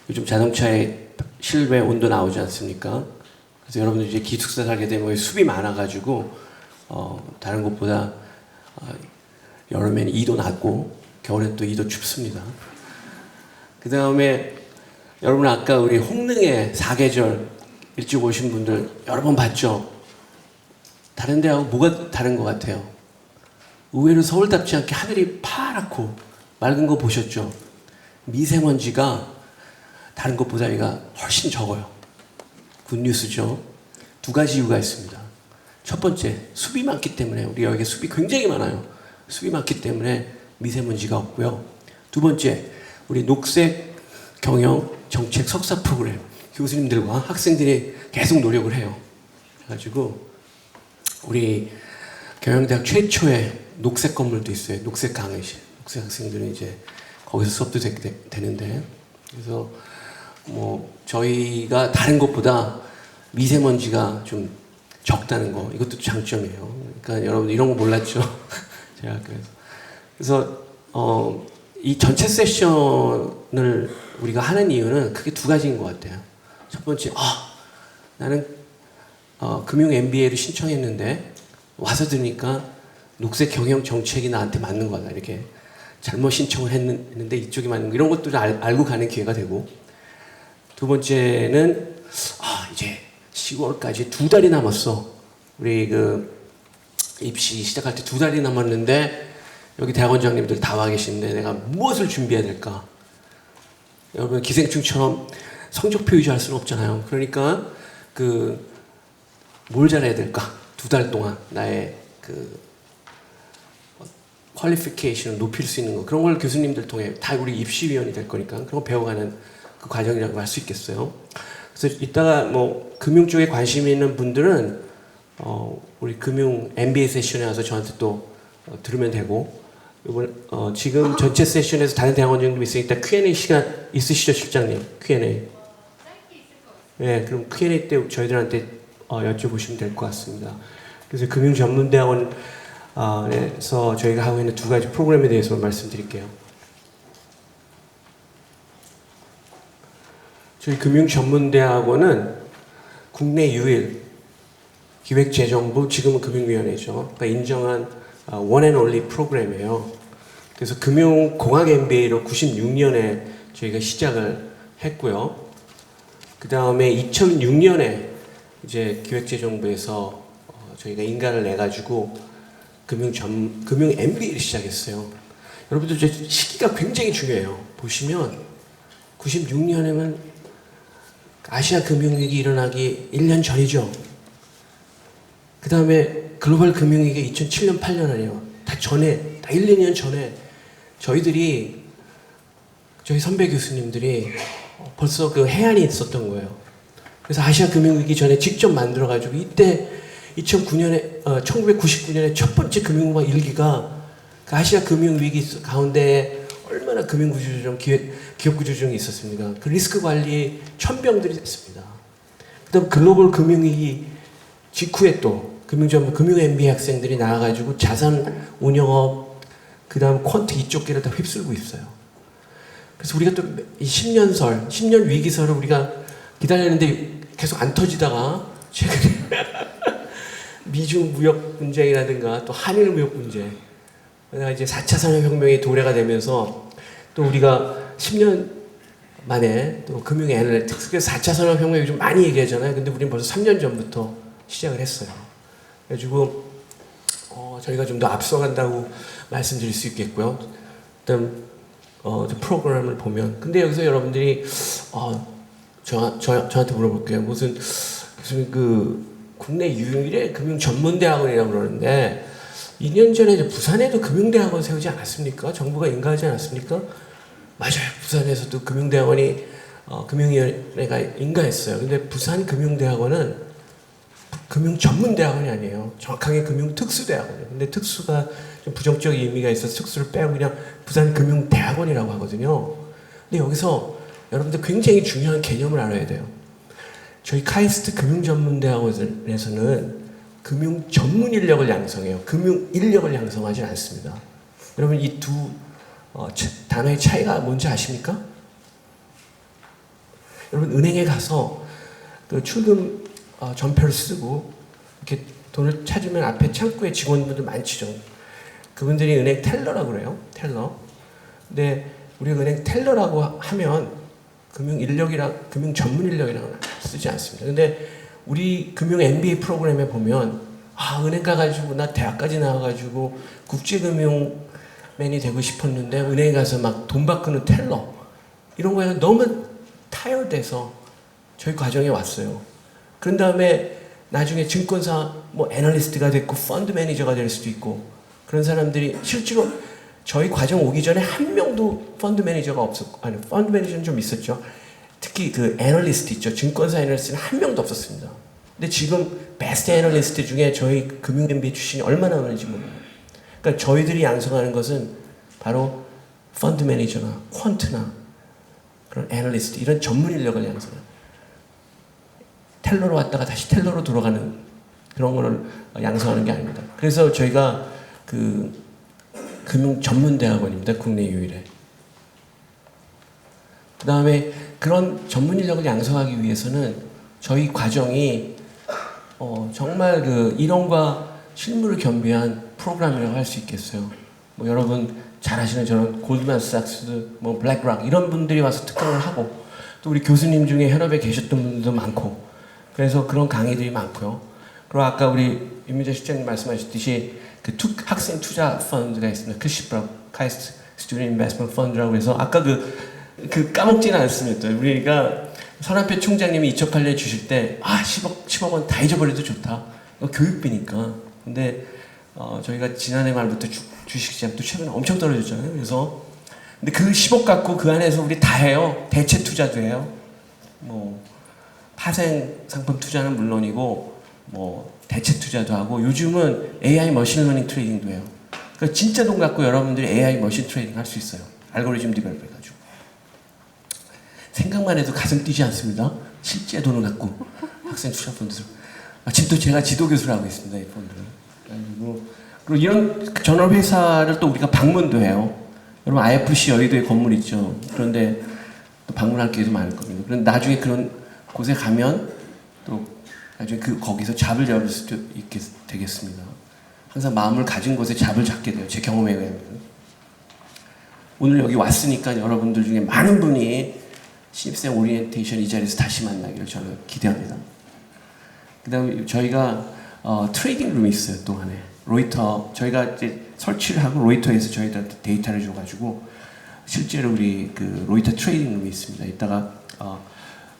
요즘 자동차에 실외 온도 나오지 않습니까? 그래서 여러분들 이제 기숙사 살게 되면 숲이 많아가지고 다른 곳보다 여름에는 2도 낮고 겨울엔 또 2도 춥습니다. 그 다음에 여러분 아까 우리 홍릉의 사계절 일찍 오신 분들 여러 번 봤죠? 다른 데하고 뭐가 다른 것 같아요? 의외로 서울답지 않게 하늘이 파랗고 맑은 거 보셨죠? 미세먼지가 다른 것보다 여기가 훨씬 적어요. 굿뉴스죠. 두 가지 이유가 있습니다. 첫 번째, 숲이 많기 때문에, 우리 여기가 숲이 굉장히 많아요. 숲이 많기 때문에 미세먼지가 없고요. 두 번째, 우리 녹색 경영 정책 석사 프로그램 교수님들과 학생들이 계속 노력을 해요. 그래가지고 우리 경영대학 최초의 녹색 건물도 있어요. 녹색 강의실. 녹색 학생들은 이제 거기서 수업도 되는데, 그래서 뭐 저희가 다른 것보다 미세먼지가 좀 적다는 거, 이것도 장점이에요. 그러니까 여러분 이런 거 몰랐죠? 제가 학교에서. 그래서 이 전체 세션을 우리가 하는 이유는 크게 두 가지인 것 같아요. 첫 번째, 나는 금융 MBA를 신청했는데 와서 들으니까 녹색 경영 정책이 나한테 맞는 거다. 이렇게 잘못 신청을 했는데 이쪽이 맞는 거, 이런 것들을 알고 가는 기회가 되고, 두 번째는 이제 10월까지 2달이 남았어. 우리 그 입시 시작할 때 2달이 남았는데 여기 대학원장님들 다 와 계시는데 내가 무엇을 준비해야 될까? 여러분 기생충처럼 성적표 유지할 수는 없잖아요. 그러니까 뭘 잘해야 될까? 2달 동안 나의 퀄리피케이션을 높일 수 있는 거, 그런 걸 교수님들 통해, 다 우리 입시위원이 될 거니까 그런 거 배워가는 그 과정이라고 할 수 있겠어요. 그래서 이따가 뭐 금융 쪽에 관심 있는 분들은 우리 금융 MBA 세션에 와서 저한테 또 들으면 되고, 이번 지금 전체 세션에서 다른 대학원장님 있으니까 Q&A 시간 있으시죠, 실장님? Q&A. 네, 그럼 Q&A 때 저희들한테 여쭤보시면 될 것 같습니다. 그래서 금융 전문 대학원에서 저희가 하고 있는 두 가지 프로그램에 대해서 말씀드릴게요. 저희 금융전문대학원은 국내 유일 기획재정부, 지금은 금융위원회죠. 그러니까 인정한 원 앤 올리 프로그램이에요. 그래서 금융공학 MBA로 96년에 저희가 시작을 했고요. 그 다음에 2006년에 이제 기획재정부에서 저희가 인가를 내가지고 금융 MBA를 시작했어요. 여러분들 저 시기가 굉장히 중요해요. 보시면 96년에는 아시아 금융위기 일어나기 1년 전이죠. 그 다음에 글로벌 금융위기 2007년, 8년 아니에요. 다 1, 2년 전에 저희 선배 교수님들이 벌써 그 해안이 있었던 거예요. 그래서 아시아 금융위기 전에 직접 만들어가지고 이때 1999년에 첫 번째 금융공학 일기가 그 아시아 금융위기 가운데 얼마나 금융구조조정, 기업구조조정이 있었습니까? 그 리스크 관리 천병들이 됐습니다. 그 다음 글로벌 금융위기 직후에 또 금융 MBA 학생들이 나와가지고 자산 운영업, 그 다음 퀀트 이쪽 길을 다 휩쓸고 있어요. 그래서 우리가 또 이 10년 위기설을 우리가 기다렸는데 계속 안 터지다가 최근에 미중 무역 분쟁이라든가 또 한일 무역 분쟁, 그다가 이제 4차 산업혁명이 도래가 되면서 또 우리가 10년 만에 또 금융 애널리틱스, 그래서 4차 산업혁명 요즘 많이 얘기하잖아요. 근데 우리는 벌써 3년 전부터 시작을 했어요. 그래가지고 저희가 좀 더 앞서간다고 말씀드릴 수 있겠고요. 일단 프로그램을 보면, 근데 여기서 여러분들이 저한테 물어볼게요. 무슨 국내 유일의 금융 전문대학원이라고 그러는데 2년 전에 이제 부산에도 금융대학원 세우지 않았습니까? 정부가 인가하지 않았습니까? 맞아요. 부산에서도 금융대학원이 금융위원회가 인가했어요. 근데 부산 금융대학원은 금융 전문대학원이 아니에요. 정확하게 금융 특수대학원이에요. 근데 특수가 좀 부정적인 의미가 있어서 특수를 빼고 그냥 부산 금융대학원이라고 하거든요. 근데 여기서 여러분들 굉장히 중요한 개념을 알아야 돼요. 저희 카이스트 금융전문대학원에서는 금융 전문 인력을 양성해요. 금융 인력을 양성하지 않습니다. 여러분 이 두 단어의 차이가 뭔지 아십니까? 여러분 은행에 가서 그 출금 전표를 쓰고 이렇게 돈을 찾으면 앞에 창구에 직원분들 많지죠. 그분들이 은행 텔러라고 그래요. 텔러. 근데 우리가 은행 텔러라고 하면 금융 인력이랑 금융 전문 인력이랑 쓰지 않습니다. 근데 우리 금융 MBA 프로그램에 보면 은행 가가지고 나 대학까지 나와가지고 국제금융맨이 되고 싶었는데 은행에 가서 막 돈 바꾸는 텔러 이런 거에 너무 타협돼서 저희 과정에 왔어요. 그런 다음에 나중에 증권사 뭐 애널리스트가 됐고 펀드 매니저가 될 수도 있고 그런 사람들이 실제로 저희 과정 오기 전에 한 명도 펀드 매니저가 없었고, 아니 펀드 매니저는 좀 있었죠. 특히 그 애널리스트 있죠. 증권사 애널리스트는 한 명도 없었습니다. 근데 지금 베스트 애널리스트 중에 저희 금융 MBA 출신이 얼마나 많은지 몰라요. 그러니까 저희들이 양성하는 것은 바로 펀드 매니저나 퀀트나 그런 애널리스트 이런 전문 인력을 양성해요. 텔러로 왔다가 다시 텔러로 돌아가는 그런 거를 양성하는 게 아닙니다. 그래서 저희가 그 금융 전문 대학원입니다. 국내 유일의. 그 다음에 그런 전문 인력을 양성하기 위해서는 저희 과정이 정말 그 이론과 실무를 겸비한 프로그램이라고 할 수 있겠어요. 뭐 여러분 잘 아시는 저런 골드만삭스, 뭐 블랙락 이런 분들이 와서 특강을 하고 또 우리 교수님 중에 현업에 계셨던 분들도 많고 그래서 그런 강의들이 많고요. 그리고 아까 우리 윤미자 실장님 말씀하셨듯이 그 학생 투자 펀드가 있습니다. 크시프라 카이스트 스튜던트 인베스트먼트 펀드라고 해서 아까 그 까먹지는 않습니다. 우리가 서남표 총장님이 2008년에 주실 때 10억 원 다 잊어버려도 좋다. 이거 교육비니까. 근데 저희가 지난해 말부터 주식시장 또 최근에 엄청 떨어졌잖아요. 그래서 근데 그 10억 갖고 그 안에서 우리 다 해요. 대체 투자도 해요. 뭐 파생 상품 투자는 물론이고 뭐 대체 투자도 하고 요즘은 AI 머신러닝 트레이딩도 해요. 그러니까 진짜 돈 갖고 여러분들이 AI 머신 트레이딩 할 수 있어요. 알고리즘 디벨롭 해가지고. 생각만 해도 가슴 뛰지 않습니다. 실제 돈을 갖고 학생 투자 펀드를. 지금 또 제가 지도 교수를 하고 있습니다. 이 펀드를. 그리고 이런 전업 회사를 또 우리가 방문도 해요. 여러분 IFC 여의도에 건물 있죠. 그런데 또 방문할 기회도 많을 겁니다. 그런데 나중에 그런 곳에 가면 또 나중에 거기서 잡을 잡을 수도 있게 되겠습니다. 항상 마음을 가진 곳에 잡을 잡게 돼요. 제 경험에 의하면. 오늘 여기 왔으니까 여러분들 중에 많은 분이 신입생 오리엔테이션 이 자리에서 다시 만나기를 저는 기대합니다. 그 다음에 저희가 트레이딩 룸이 있어요. 또 안에. 로이터, 저희가 이제 설치를 하고 로이터에서 저희들한테 데이터를 줘가지고 실제로 우리 그 로이터 트레이딩 룸이 있습니다. 이따가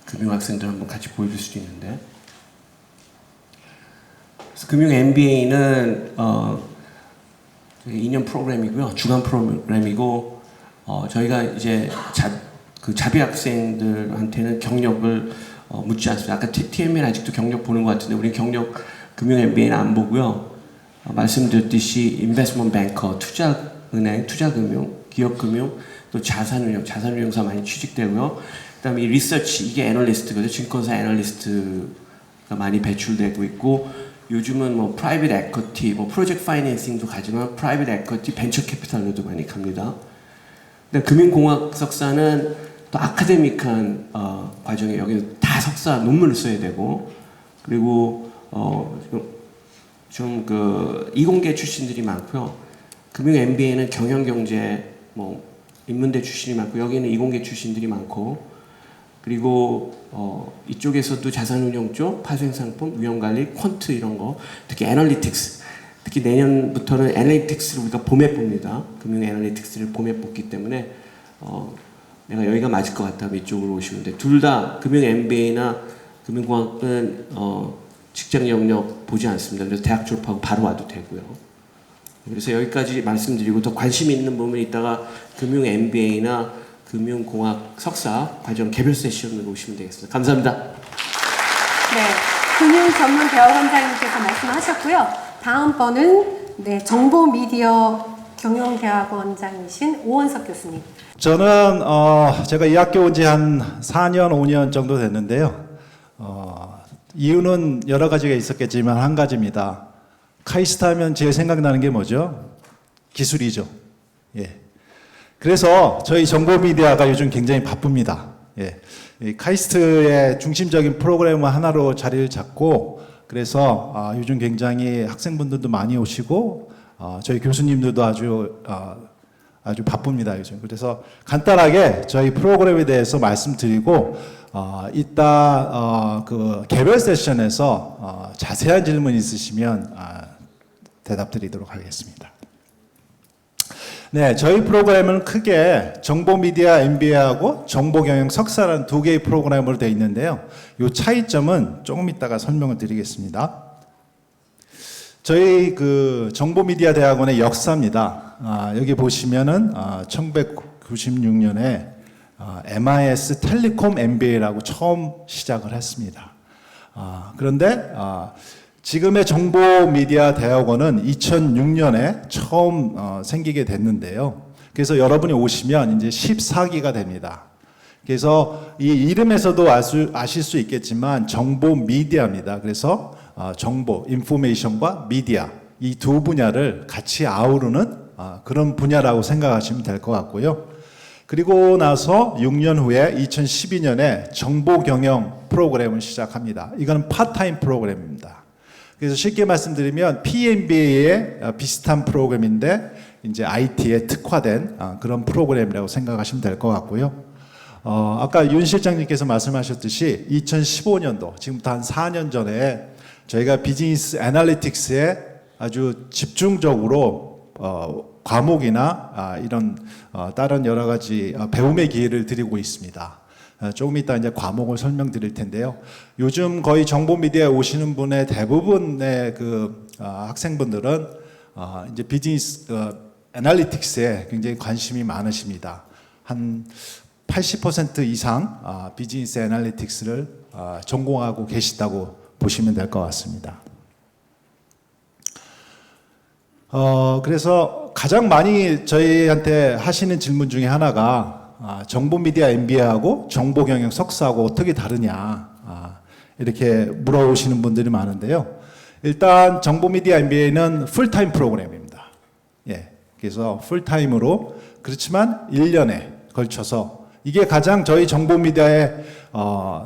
금융학생들 한번 같이 보여줄 수도 있는데 그래서 금융 MBA는 2년 프로그램이고요. 주간 프로그램이고 저희가 이제 자비 학생들한테는 경력을 묻지 않습니다. 아까 TMN 아직도 경력 보는 것 같은데 우리 경력 금융 MBA는 안 보고요. 말씀드렸듯이 인베스트먼트 뱅커, 투자은행, 투자금융, 기업금융, 또 자산운용사 많이 취직되고요. 그다음에 이 리서치 이게 애널리스트거든요. 증권사 애널리스트가 많이 배출되고 있고 요즘은 뭐 프라이빗 에쿼티, 뭐 프로젝트 파이낸싱도 가지만 프라이빗 에쿼티, 벤처 캐피탈로도 많이 갑니다. 근데 금융공학 석사는 또 아카데믹한 과정에 여기는 다 석사 논문을 써야 되고 그리고 좀 그 이공계 출신들이 많고요. 금융 MBA는 경영경제 뭐 인문대 출신이 많고 여기는 이공계 출신들이 많고 그리고 이쪽에서도 자산운용 쪽, 파생상품, 위험관리, 퀀트 이런 거 특히 애널리틱스 특히 내년부터는 애널리틱스를 우리가 봄에 봅니다. 금융 애널리틱스를 봄에 뽑기 때문에 내가 여기가 맞을 것 같다면 이쪽으로 오시면 돼. 둘 다 금융 MBA나 금융공학은 직장 영역 보지 않습니다. 그래서 대학 졸업하고 바로 와도 되고요. 그래서 여기까지 말씀드리고 더 관심 있는 부분은 이따가 금융 MBA나 금융공학 석사 과정 개별 세션으로 오시면 되겠습니다. 감사합니다. 네, 금융전문대학원장님께서 말씀하셨고요. 다음번은 정보미디어 경영대학원장이신 오원석 교수님. 저는 제가 이 학교 온 지 한 4년, 5년 정도 됐는데요. 이유는 여러 가지가 있었겠지만 한 가지입니다. 카이스트 하면 제일 생각나는 게 뭐죠? 기술이죠. 예. 그래서 저희 정보미디어가 요즘 굉장히 바쁩니다. 예. 이 카이스트의 중심적인 프로그램 하나로 자리를 잡고 그래서 요즘 굉장히 학생분들도 많이 오시고 저희 교수님들도 아주 아주 바쁩니다, 요즘. 그래서 간단하게 저희 프로그램에 대해서 말씀드리고, 이따 그 개별 세션에서 자세한 질문 있으시면 대답 드리도록 하겠습니다. 네, 저희 프로그램은 크게 정보미디어 MBA하고 정보경영 석사라는 두 개의 프로그램으로 되어 있는데요. 이 차이점은 조금 이따가 설명을 드리겠습니다. 저희 그 정보미디어 대학원의 역사입니다. 여기 보시면은 1996년에 MIS 텔레콤 MBA라고 처음 시작을 했습니다. 그런데 지금의 정보미디어 대학원은 2006년에 처음 생기게 됐는데요. 그래서 여러분이 오시면 이제 14기가 됩니다. 그래서 이 이름에서도 아실 수 있겠지만 정보미디어입니다. 그래서 정보, 인포메이션과 미디어 이 두 분야를 같이 아우르는 그런 분야라고 생각하시면 될 것 같고요. 그리고 나서 6년 후에 2012년에 정보경영 프로그램을 시작합니다. 이거는 파트타임 프로그램입니다. 그래서 쉽게 말씀드리면 PMBA의 비슷한 프로그램인데 이제 IT에 특화된 그런 프로그램이라고 생각하시면 될 것 같고요. 아까 윤 실장님께서 말씀하셨듯이 2015년도 지금부터 한 4년 전에 저희가 비즈니스 애널리틱스에 아주 집중적으로 과목이나 이런 다른 여러 가지 배움의 기회를 드리고 있습니다. 조금 이따 이제 과목을 설명드릴 텐데요. 요즘 거의 정보 미디어에 오시는 분의 대부분의 그 학생분들은 이제 비즈니스 애널리틱스에 굉장히 관심이 많으십니다. 한 80% 이상 비즈니스 애널리틱스를 전공하고 계시다고 보시면 될 것 같습니다. 그래서 가장 많이 저희한테 하시는 질문 중에 하나가 정보미디어 MBA하고 정보경영 석사하고 어떻게 다르냐 이렇게 물어보시는 분들이 많은데요. 일단 정보미디어 MBA는 풀타임 프로그램입니다. 예, 그래서 풀타임으로 그렇지만 1년에 걸쳐서 이게 가장 저희 정보미디어의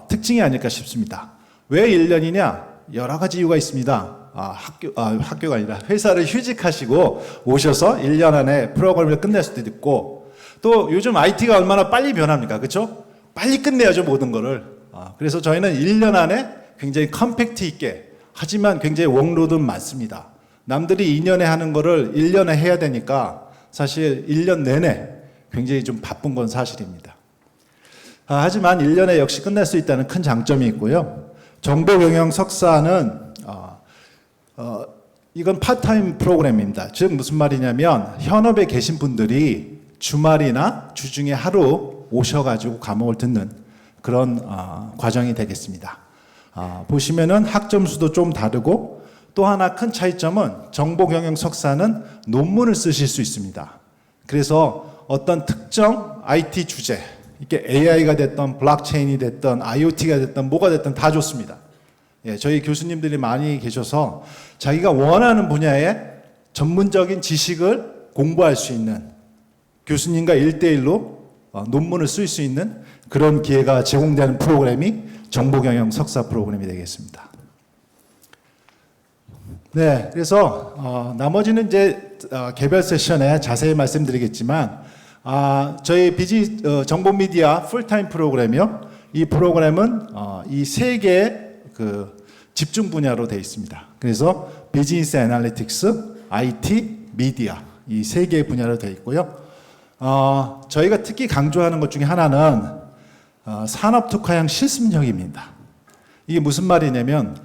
특징이 아닐까 싶습니다. 왜 1년이냐? 여러 가지 이유가 있습니다. 학교가 아니라 회사를 휴직하시고 오셔서 1년 안에 프로그램을 끝낼 수도 있고 또 요즘 IT가 얼마나 빨리 변합니까? 그렇죠? 빨리 끝내야죠, 모든 거를. 그래서 저희는 1년 안에 굉장히 컴팩트 있게 하지만 굉장히 워크로드는 많습니다. 남들이 2년에 하는 거를 1년에 해야 되니까 사실 1년 내내 굉장히 좀 바쁜 건 사실입니다. 하지만 1년에 역시 끝낼 수 있다는 큰 장점이 있고요. 정보경영 석사는 이건 파트타임 프로그램입니다. 즉 무슨 말이냐면 현업에 계신 분들이 주말이나 주중에 하루 오셔가지고 과목을 듣는 그런 과정이 되겠습니다. 보시면은 학점수도 좀 다르고 또 하나 큰 차이점은 정보경영 석사는 논문을 쓰실 수 있습니다. 그래서 어떤 특정 IT 주제, 이게 AI가 됐던 블록체인이 됐던 IoT가 됐던 뭐가 됐든 다 좋습니다. 예, 저희 교수님들이 많이 계셔서 자기가 원하는 분야의 전문적인 지식을 공부할 수 있는 교수님과 1대1로 논문을 쓸 수 있는 그런 기회가 제공되는 프로그램이 정보경영 석사 프로그램이 되겠습니다. 네, 그래서 나머지는 이제 개별 세션에 자세히 말씀드리겠지만 저희 정보미디어 풀타임 프로그램이요. 이 프로그램은 이 세 개의 그 집중 분야로 되어 있습니다. 그래서 비즈니스 애널리틱스, IT, 미디어 이 세 개의 분야로 되어 있고요. 저희가 특히 강조하는 것 중에 하나는 산업 특화형 실습력입니다. 이게 무슨 말이냐면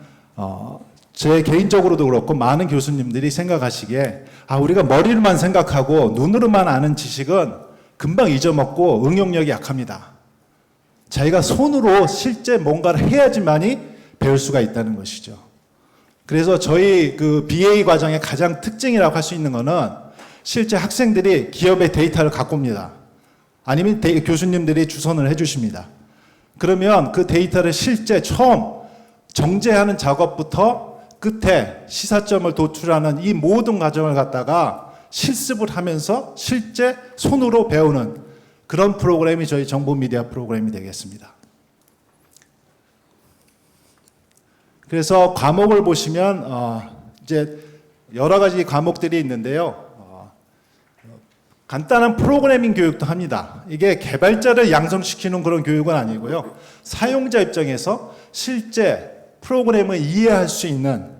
제 개인적으로도 그렇고 많은 교수님들이 생각하시기에 우리가 머리로만 생각하고 눈으로만 아는 지식은 금방 잊어먹고 응용력이 약합니다. 자기가 손으로 실제 뭔가를 해야지만이 배울 수가 있다는 것이죠. 그래서 저희 그 BA 과정의 가장 특징이라고 할 수 있는 거는 실제 학생들이 기업의 데이터를 갖고 옵니다. 아니면 교수님들이 주선을 해주십니다. 그러면 그 데이터를 실제 처음 정제하는 작업부터 끝에 시사점을 도출하는 이 모든 과정을 갖다가 실습을 하면서 실제 손으로 배우는 그런 프로그램이 저희 정보미디어 프로그램이 되겠습니다. 그래서 과목을 보시면 이제 여러 가지 과목들이 있는데요. 간단한 프로그래밍 교육도 합니다. 이게 개발자를 양성시키는 그런 교육은 아니고요. 사용자 입장에서 실제 프로그램을 이해할 수 있는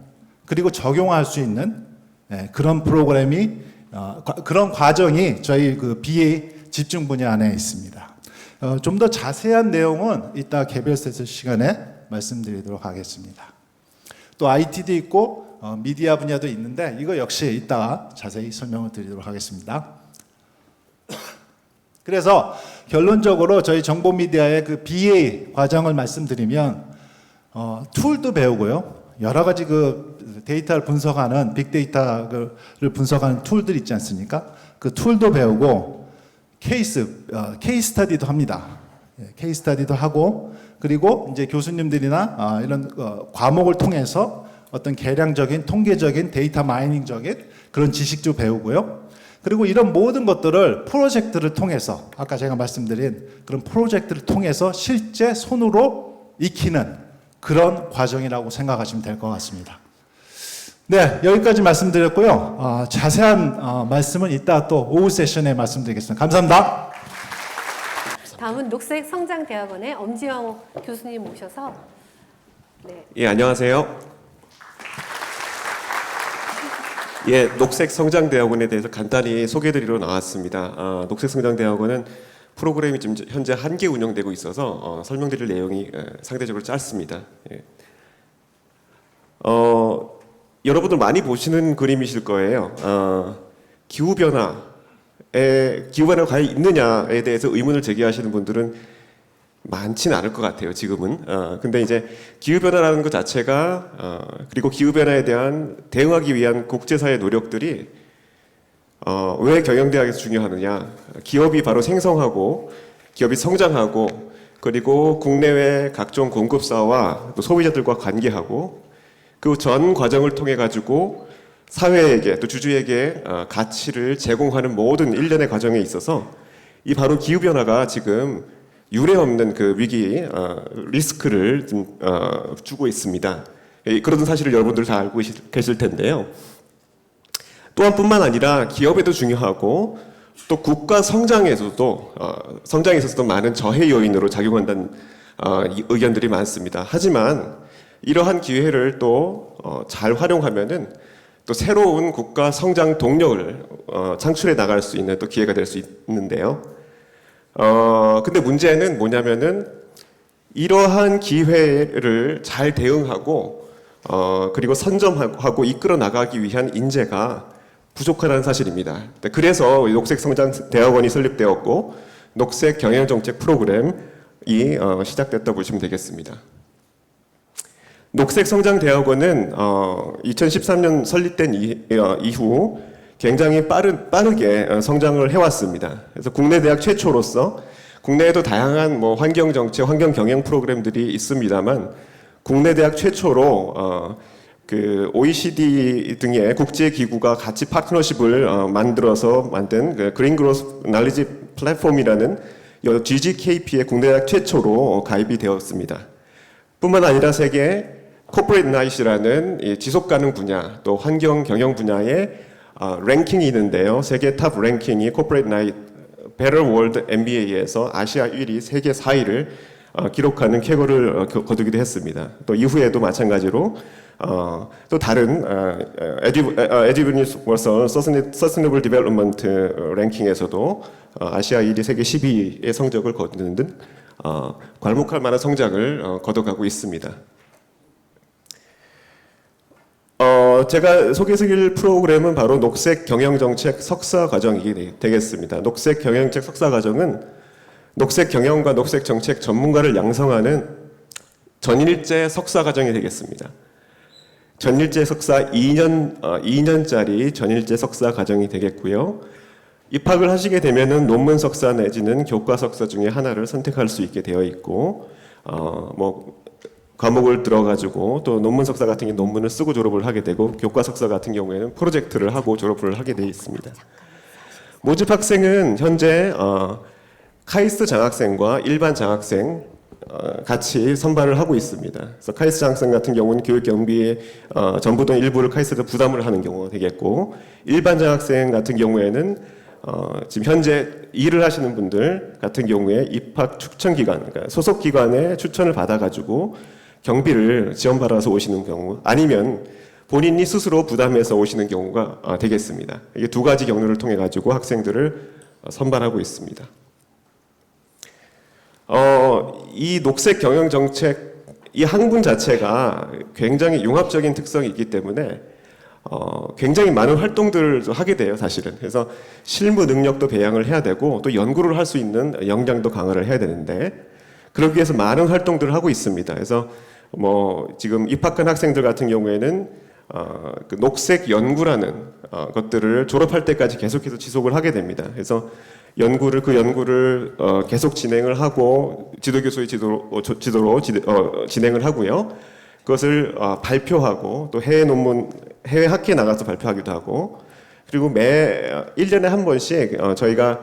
그리고 적용할 수 있는 그런 프로그램이 그런 과정이 저희 그 BA 집중 분야 안에 있습니다. 좀 더 자세한 내용은 이따 개별 세션 시간에 말씀드리도록 하겠습니다. 또 IT도 있고 미디어 분야도 있는데 이거 역시 이따가 자세히 설명을 드리도록 하겠습니다. 그래서 결론적으로 저희 정보 미디어의 그 BA 과정을 말씀드리면 툴도 배우고요. 여러 가지 그 데이터를 분석하는 빅데이터를 분석하는 툴들 있지 않습니까? 그 툴도 배우고 케이스 스터디도 합니다. 케이스 스터디도 하고 그리고 이제 교수님들이나 이런 과목을 통해서 어떤 계량적인 통계적인 데이터 마이닝적인 그런 지식도 배우고요. 그리고 이런 모든 것들을 프로젝트를 통해서 아까 제가 말씀드린 그런 프로젝트를 통해서 실제 손으로 익히는 그런 과정이라고 생각하시면 될 것 같습니다. 네, 여기까지 말씀드렸고요. 자세한 말씀은 이따 또 오후 세션에 말씀드리겠습니다. 감사합니다. 다음은 녹색성장대학원의 엄지영 교수님 모셔서 네. 예, 안녕하세요. 예, 녹색성장대학원에 대해서 간단히 소개드리러 나왔습니다. 녹색성장대학원은 프로그램이 지금 현재 1개 운영되고 있어서 설명드릴 내용이 상대적으로 짧습니다. 예. 여러분들 많이 보시는 그림이실 거예요. 기후변화가 과연 있느냐에 대해서 의문을 제기하시는 분들은 많지는 않을 것 같아요, 지금은. 근데 이제 기후변화라는 것 자체가, 그리고 기후변화에 대한 대응하기 위한 국제사회의 노력들이, 왜 경영대학에서 중요하느냐. 기업이 바로 생성하고, 기업이 성장하고, 그리고 국내외 각종 공급사와 또 소비자들과 관계하고, 그 전 과정을 통해가지고 사회에게 또 주주에게 가치를 제공하는 모든 일련의 과정에 있어서 이 바로 기후변화가 지금 유례없는 그 위기, 리스크를 좀, 주고 있습니다. 그런 사실을 여러분들 다 알고 계실 텐데요. 또한 뿐만 아니라 기업에도 중요하고 또 국가 성장에서도 많은 저해 요인으로 작용한다는 의견들이 많습니다. 하지만 이러한 기회를 또 잘 활용하면은 또 새로운 국가 성장 동력을 창출해 나갈 수 있는 또 기회가 될 수 있는데요. 근데 문제는 뭐냐면은 이러한 기회를 잘 대응하고 그리고 선점하고 이끌어 나가기 위한 인재가 부족하다는 사실입니다. 그래서 녹색성장대학원이 설립되었고 녹색 경영정책 프로그램이 시작됐다 보시면 되겠습니다. 녹색성장대학원은 2013년 설립된 이후 굉장히 빠르게 성장을 해왔습니다. 그래서 국내 대학 최초로서 국내에도 다양한 뭐 환경 정책, 환경 경영 프로그램들이 있습니다만 국내 대학 최초로 그 OECD 등의 국제 기구가 같이 파트너십을 만들어서 만든 그 그린 그로스 날리지 플랫폼이라는 GGKP에 국내 대학 최초로 가입이 되었습니다. 뿐만 아니라 세계 코퍼레이트 나잇이라는 지속 가능 분야 또 환경 경영 분야의 랭킹이 있는데요. 세계 탑 랭킹이 코퍼레이트 나잇 Better World MBA에서 아시아 1위, 세계 4위를 기록하는 쾌거를 거두기도 했습니다. 또 이후에도 마찬가지로 또 다른 에듀니스 서스테이너블 디벨롭먼트 랭킹에서도 아시아 1위, 세계 12위의 성적을 거두는 등 괄목할 만한 성장을 거둬가고 있습니다. 제가 소개해드릴 프로그램은 바로 녹색 경영정책 석사 과정이 되겠습니다. 녹색 경영정책 석사 과정은 녹색 경영과 녹색 정책 전문가를 양성하는 전일제 석사 과정이 되겠습니다. 전일제 석사 2년짜리 전일제 석사 과정이 되겠고요. 입학을 하시게 되면은 논문 석사 내지는 교과 석사 중에 하나를 선택할 수 있게 되어 있고, 과목을 들어가지고 또 논문 석사 같은 경우 논문을 쓰고 졸업을 하게 되고 교과 석사 같은 경우에는 프로젝트를 하고 졸업을 하게 되어 있습니다. 모집 학생은 현재 카이스트 장학생과 일반 장학생 같이 선발을 하고 있습니다. 그래서 카이스트 장학생 같은 경우는 교육 경비의 전부 또는 일부를 카이스트에서 부담을 하는 경우가 되겠고 일반 장학생 같은 경우에는 지금 현재 일을 하시는 분들 같은 경우에 입학 추천 기관, 그러니까 소속 기관의 추천을 받아가지고 경비를 지원받아서 오시는 경우, 아니면 본인이 스스로 부담해서 오시는 경우가 되겠습니다. 이게 두 가지 경로를 통해 가지고 학생들을 선발하고 있습니다. 이 녹색 경영 정책, 이 학문 자체가 굉장히 융합적인 특성이 있기 때문에 굉장히 많은 활동들을 하게 돼요, 사실은. 그래서 실무 능력도 배양을 해야 되고 또 연구를 할 수 있는 역량도 강화를 해야 되는데, 그러기 위해서 많은 활동들을 하고 있습니다. 그래서 지금 입학한 학생들 같은 경우에는 그 녹색 연구라는 것들을 졸업할 때까지 계속해서 지속을 하게 됩니다. 그래서 그 연구를 계속 진행을 하고 지도교수의 지도로 진행을 하고요. 그것을 발표하고 또 해외 학회에 나가서 발표하기도 하고, 그리고 매 1년에 한 번씩 저희가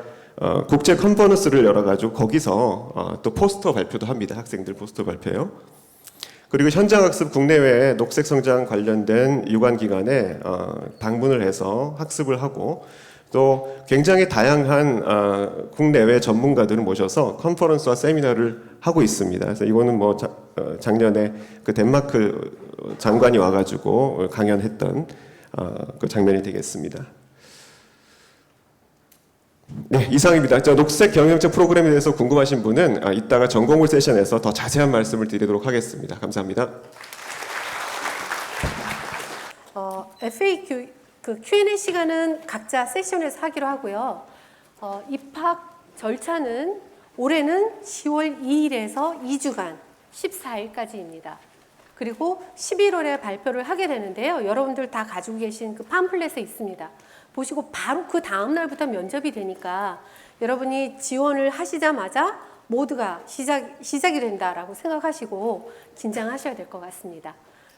국제 컨퍼런스를 열어가지고 거기서 또 포스터 발표도 합니다. 학생들 포스터 발표요. 그리고 현장학습 국내외 녹색 성장 관련된 유관기관에 방문을 해서 학습을 하고, 또 굉장히 다양한 국내외 전문가들을 모셔서 컨퍼런스와 세미나를 하고 있습니다. 그래서 이거는 작년에 그 덴마크 장관이 와가지고 강연했던 그 장면이 되겠습니다. 네, 이상입니다. 녹색 경영정책 프로그램에 대해서 궁금하신 분은 이따가 전공을 세션에서 더 자세한 말씀을 드리도록 하겠습니다. 감사합니다. FAQ 그 Q&A 시간은 각자 세션에서 하기로 하고요. 입학 절차는 올해는 10월 2일에서 2주간 14일까지입니다. 그리고 11월에 발표를 하게 되는데요. 여러분들 다 가지고 계신 그 팜플렛에 있습니다. 보시고 바로 그 다음 날부터 면접이 되니까 여러분이 지원을 하시자마자 모두가 시작이 된다라고 생각하시고 긴장하셔야 될 것 같습니다.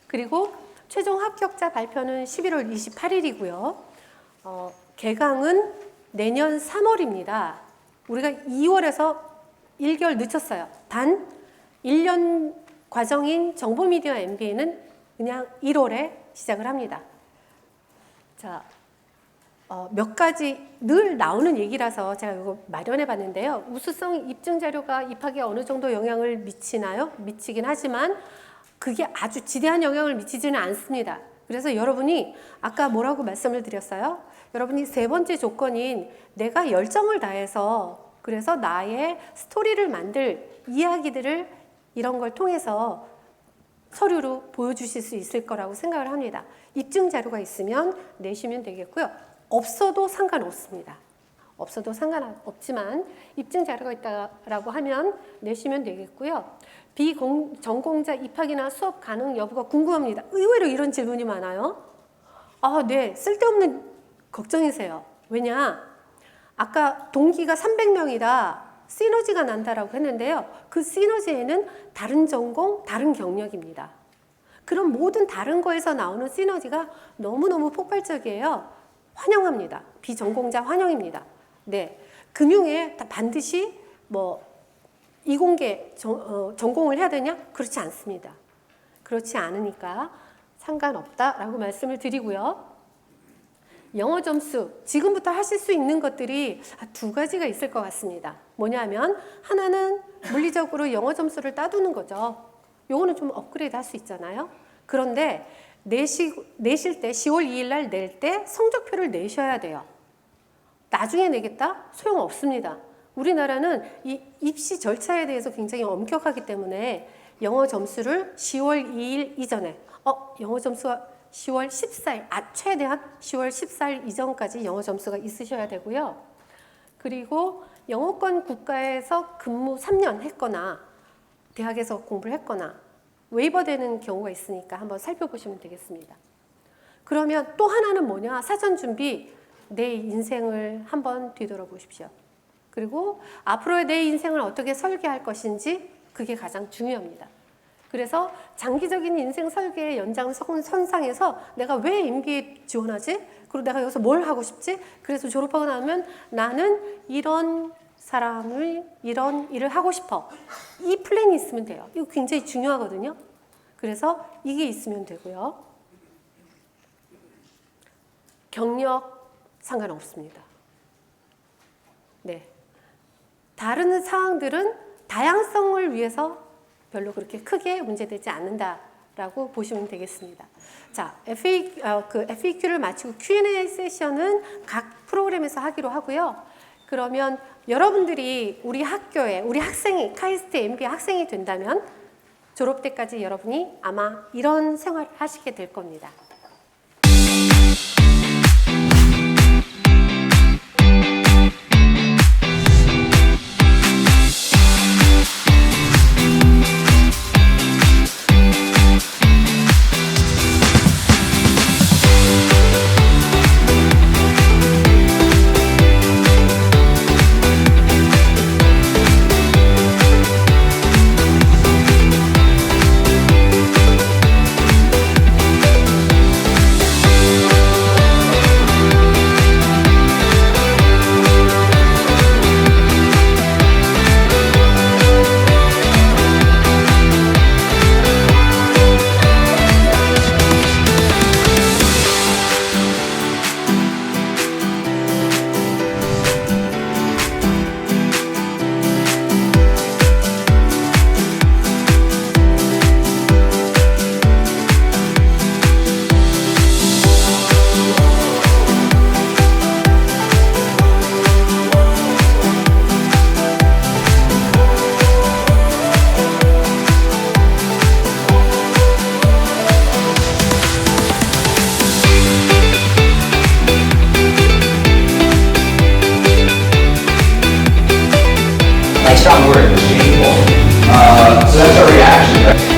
그리고 최종 합격자 발표는 11월 28일이고요. 개강은 내년 3월입니다. 우리가 2월에서 1개월 늦췄어요. 단 1년 과정인 정보미디어 MBA는 그냥 1월에 시작을 합니다. 자, 몇 가지 늘 나오는 얘기라서 제가 이거 마련해 봤는데요. 우수성 입증 자료가 입학에 어느 정도 영향을 미치나요? 미치긴 하지만 그게 아주 지대한 영향을 미치지는 않습니다. 그래서 여러분이 아까 뭐라고 말씀을 드렸어요? 여러분이 세 번째 조건인 내가 열정을 다해서 그래서 나의 스토리를 만들 이야기들을 이런 걸 통해서 서류로 보여주실 수 있을 거라고 생각을 합니다. 입증 자료가 있으면 내시면 되겠고요. 없어도 상관없습니다. 없어도 상관없지만 입증 자료가 있다라고 하면 내시면 되겠고요. 비전공자 입학이나 수업 가능 여부가 궁금합니다. 의외로 이런 질문이 많아요. 네, 쓸데없는 걱정이세요. 왜냐? 아까 동기가 300명이라 시너지가 난다라고 했는데요. 그 시너지에는 다른 전공, 다른 경력입니다. 그럼 모든 다른 거에서 나오는 시너지가 너무너무 폭발적이에요. 환영합니다. 비전공자 환영입니다. 네, 금융에 반드시 이공계 전공을 해야 되냐? 그렇지 않습니다. 그렇지 않으니까 상관없다라고 말씀을 드리고요. 영어 점수, 지금부터 하실 수 있는 것들이 두 가지가 있을 것 같습니다. 뭐냐면 하나는 물리적으로 영어 점수를 따두는 거죠. 요거는 좀 업그레이드 할 수 있잖아요. 그런데 내실 때 10월 2일 날 낼 때 성적표를 내셔야 돼요. 나중에 내겠다? 소용없습니다. 우리나라는 이 입시 절차에 대해서 굉장히 엄격하기 때문에 영어 점수를 10월 2일 이전에 영어 점수가 10월 14일, 최대한 10월 14일 이전까지 영어 점수가 있으셔야 되고요. 그리고 영어권 국가에서 근무 3년 했거나 대학에서 공부를 했거나 웨이버되는 경우가 있으니까 한번 살펴보시면 되겠습니다. 그러면 또 하나는 뭐냐? 사전 준비, 내 인생을 한번 뒤돌아보십시오. 그리고 앞으로의 내 인생을 어떻게 설계할 것인지 그게 가장 중요합니다. 그래서 장기적인 인생 설계의 연장선상에서 내가 왜 MBA 지원하지? 그리고 내가 여기서 뭘 하고 싶지? 그래서 졸업하고 나면 나는 이런 사람을 이런 일을 하고 싶어. 이 플랜이 있으면 돼요. 이거 굉장히 중요하거든요. 그래서 이게 있으면 되고요. 경력 상관없습니다. 다른 사항들은 다양성을 위해서 별로 그렇게 크게 문제되지 않는다라고 보시면 되겠습니다. 자, FAQ를 마치고 Q&A 세션은 각 프로그램에서 하기로 하고요. 그러면 여러분들이 우리 학교에 우리 학생이 카이스트 MB 학생이 된다면 졸업 때까지 여러분이 아마 이런 생활을 하시게 될 겁니다. Strong word, shameful. So that's our reaction, right?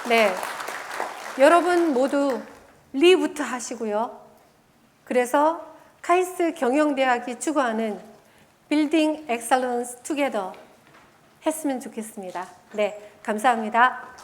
네, 여러분 모두 리부트 하시고요. 그래서 카이스트 경영대학이 추구하는 Building Excellence Together 했으면 좋겠습니다. 네, 감사합니다.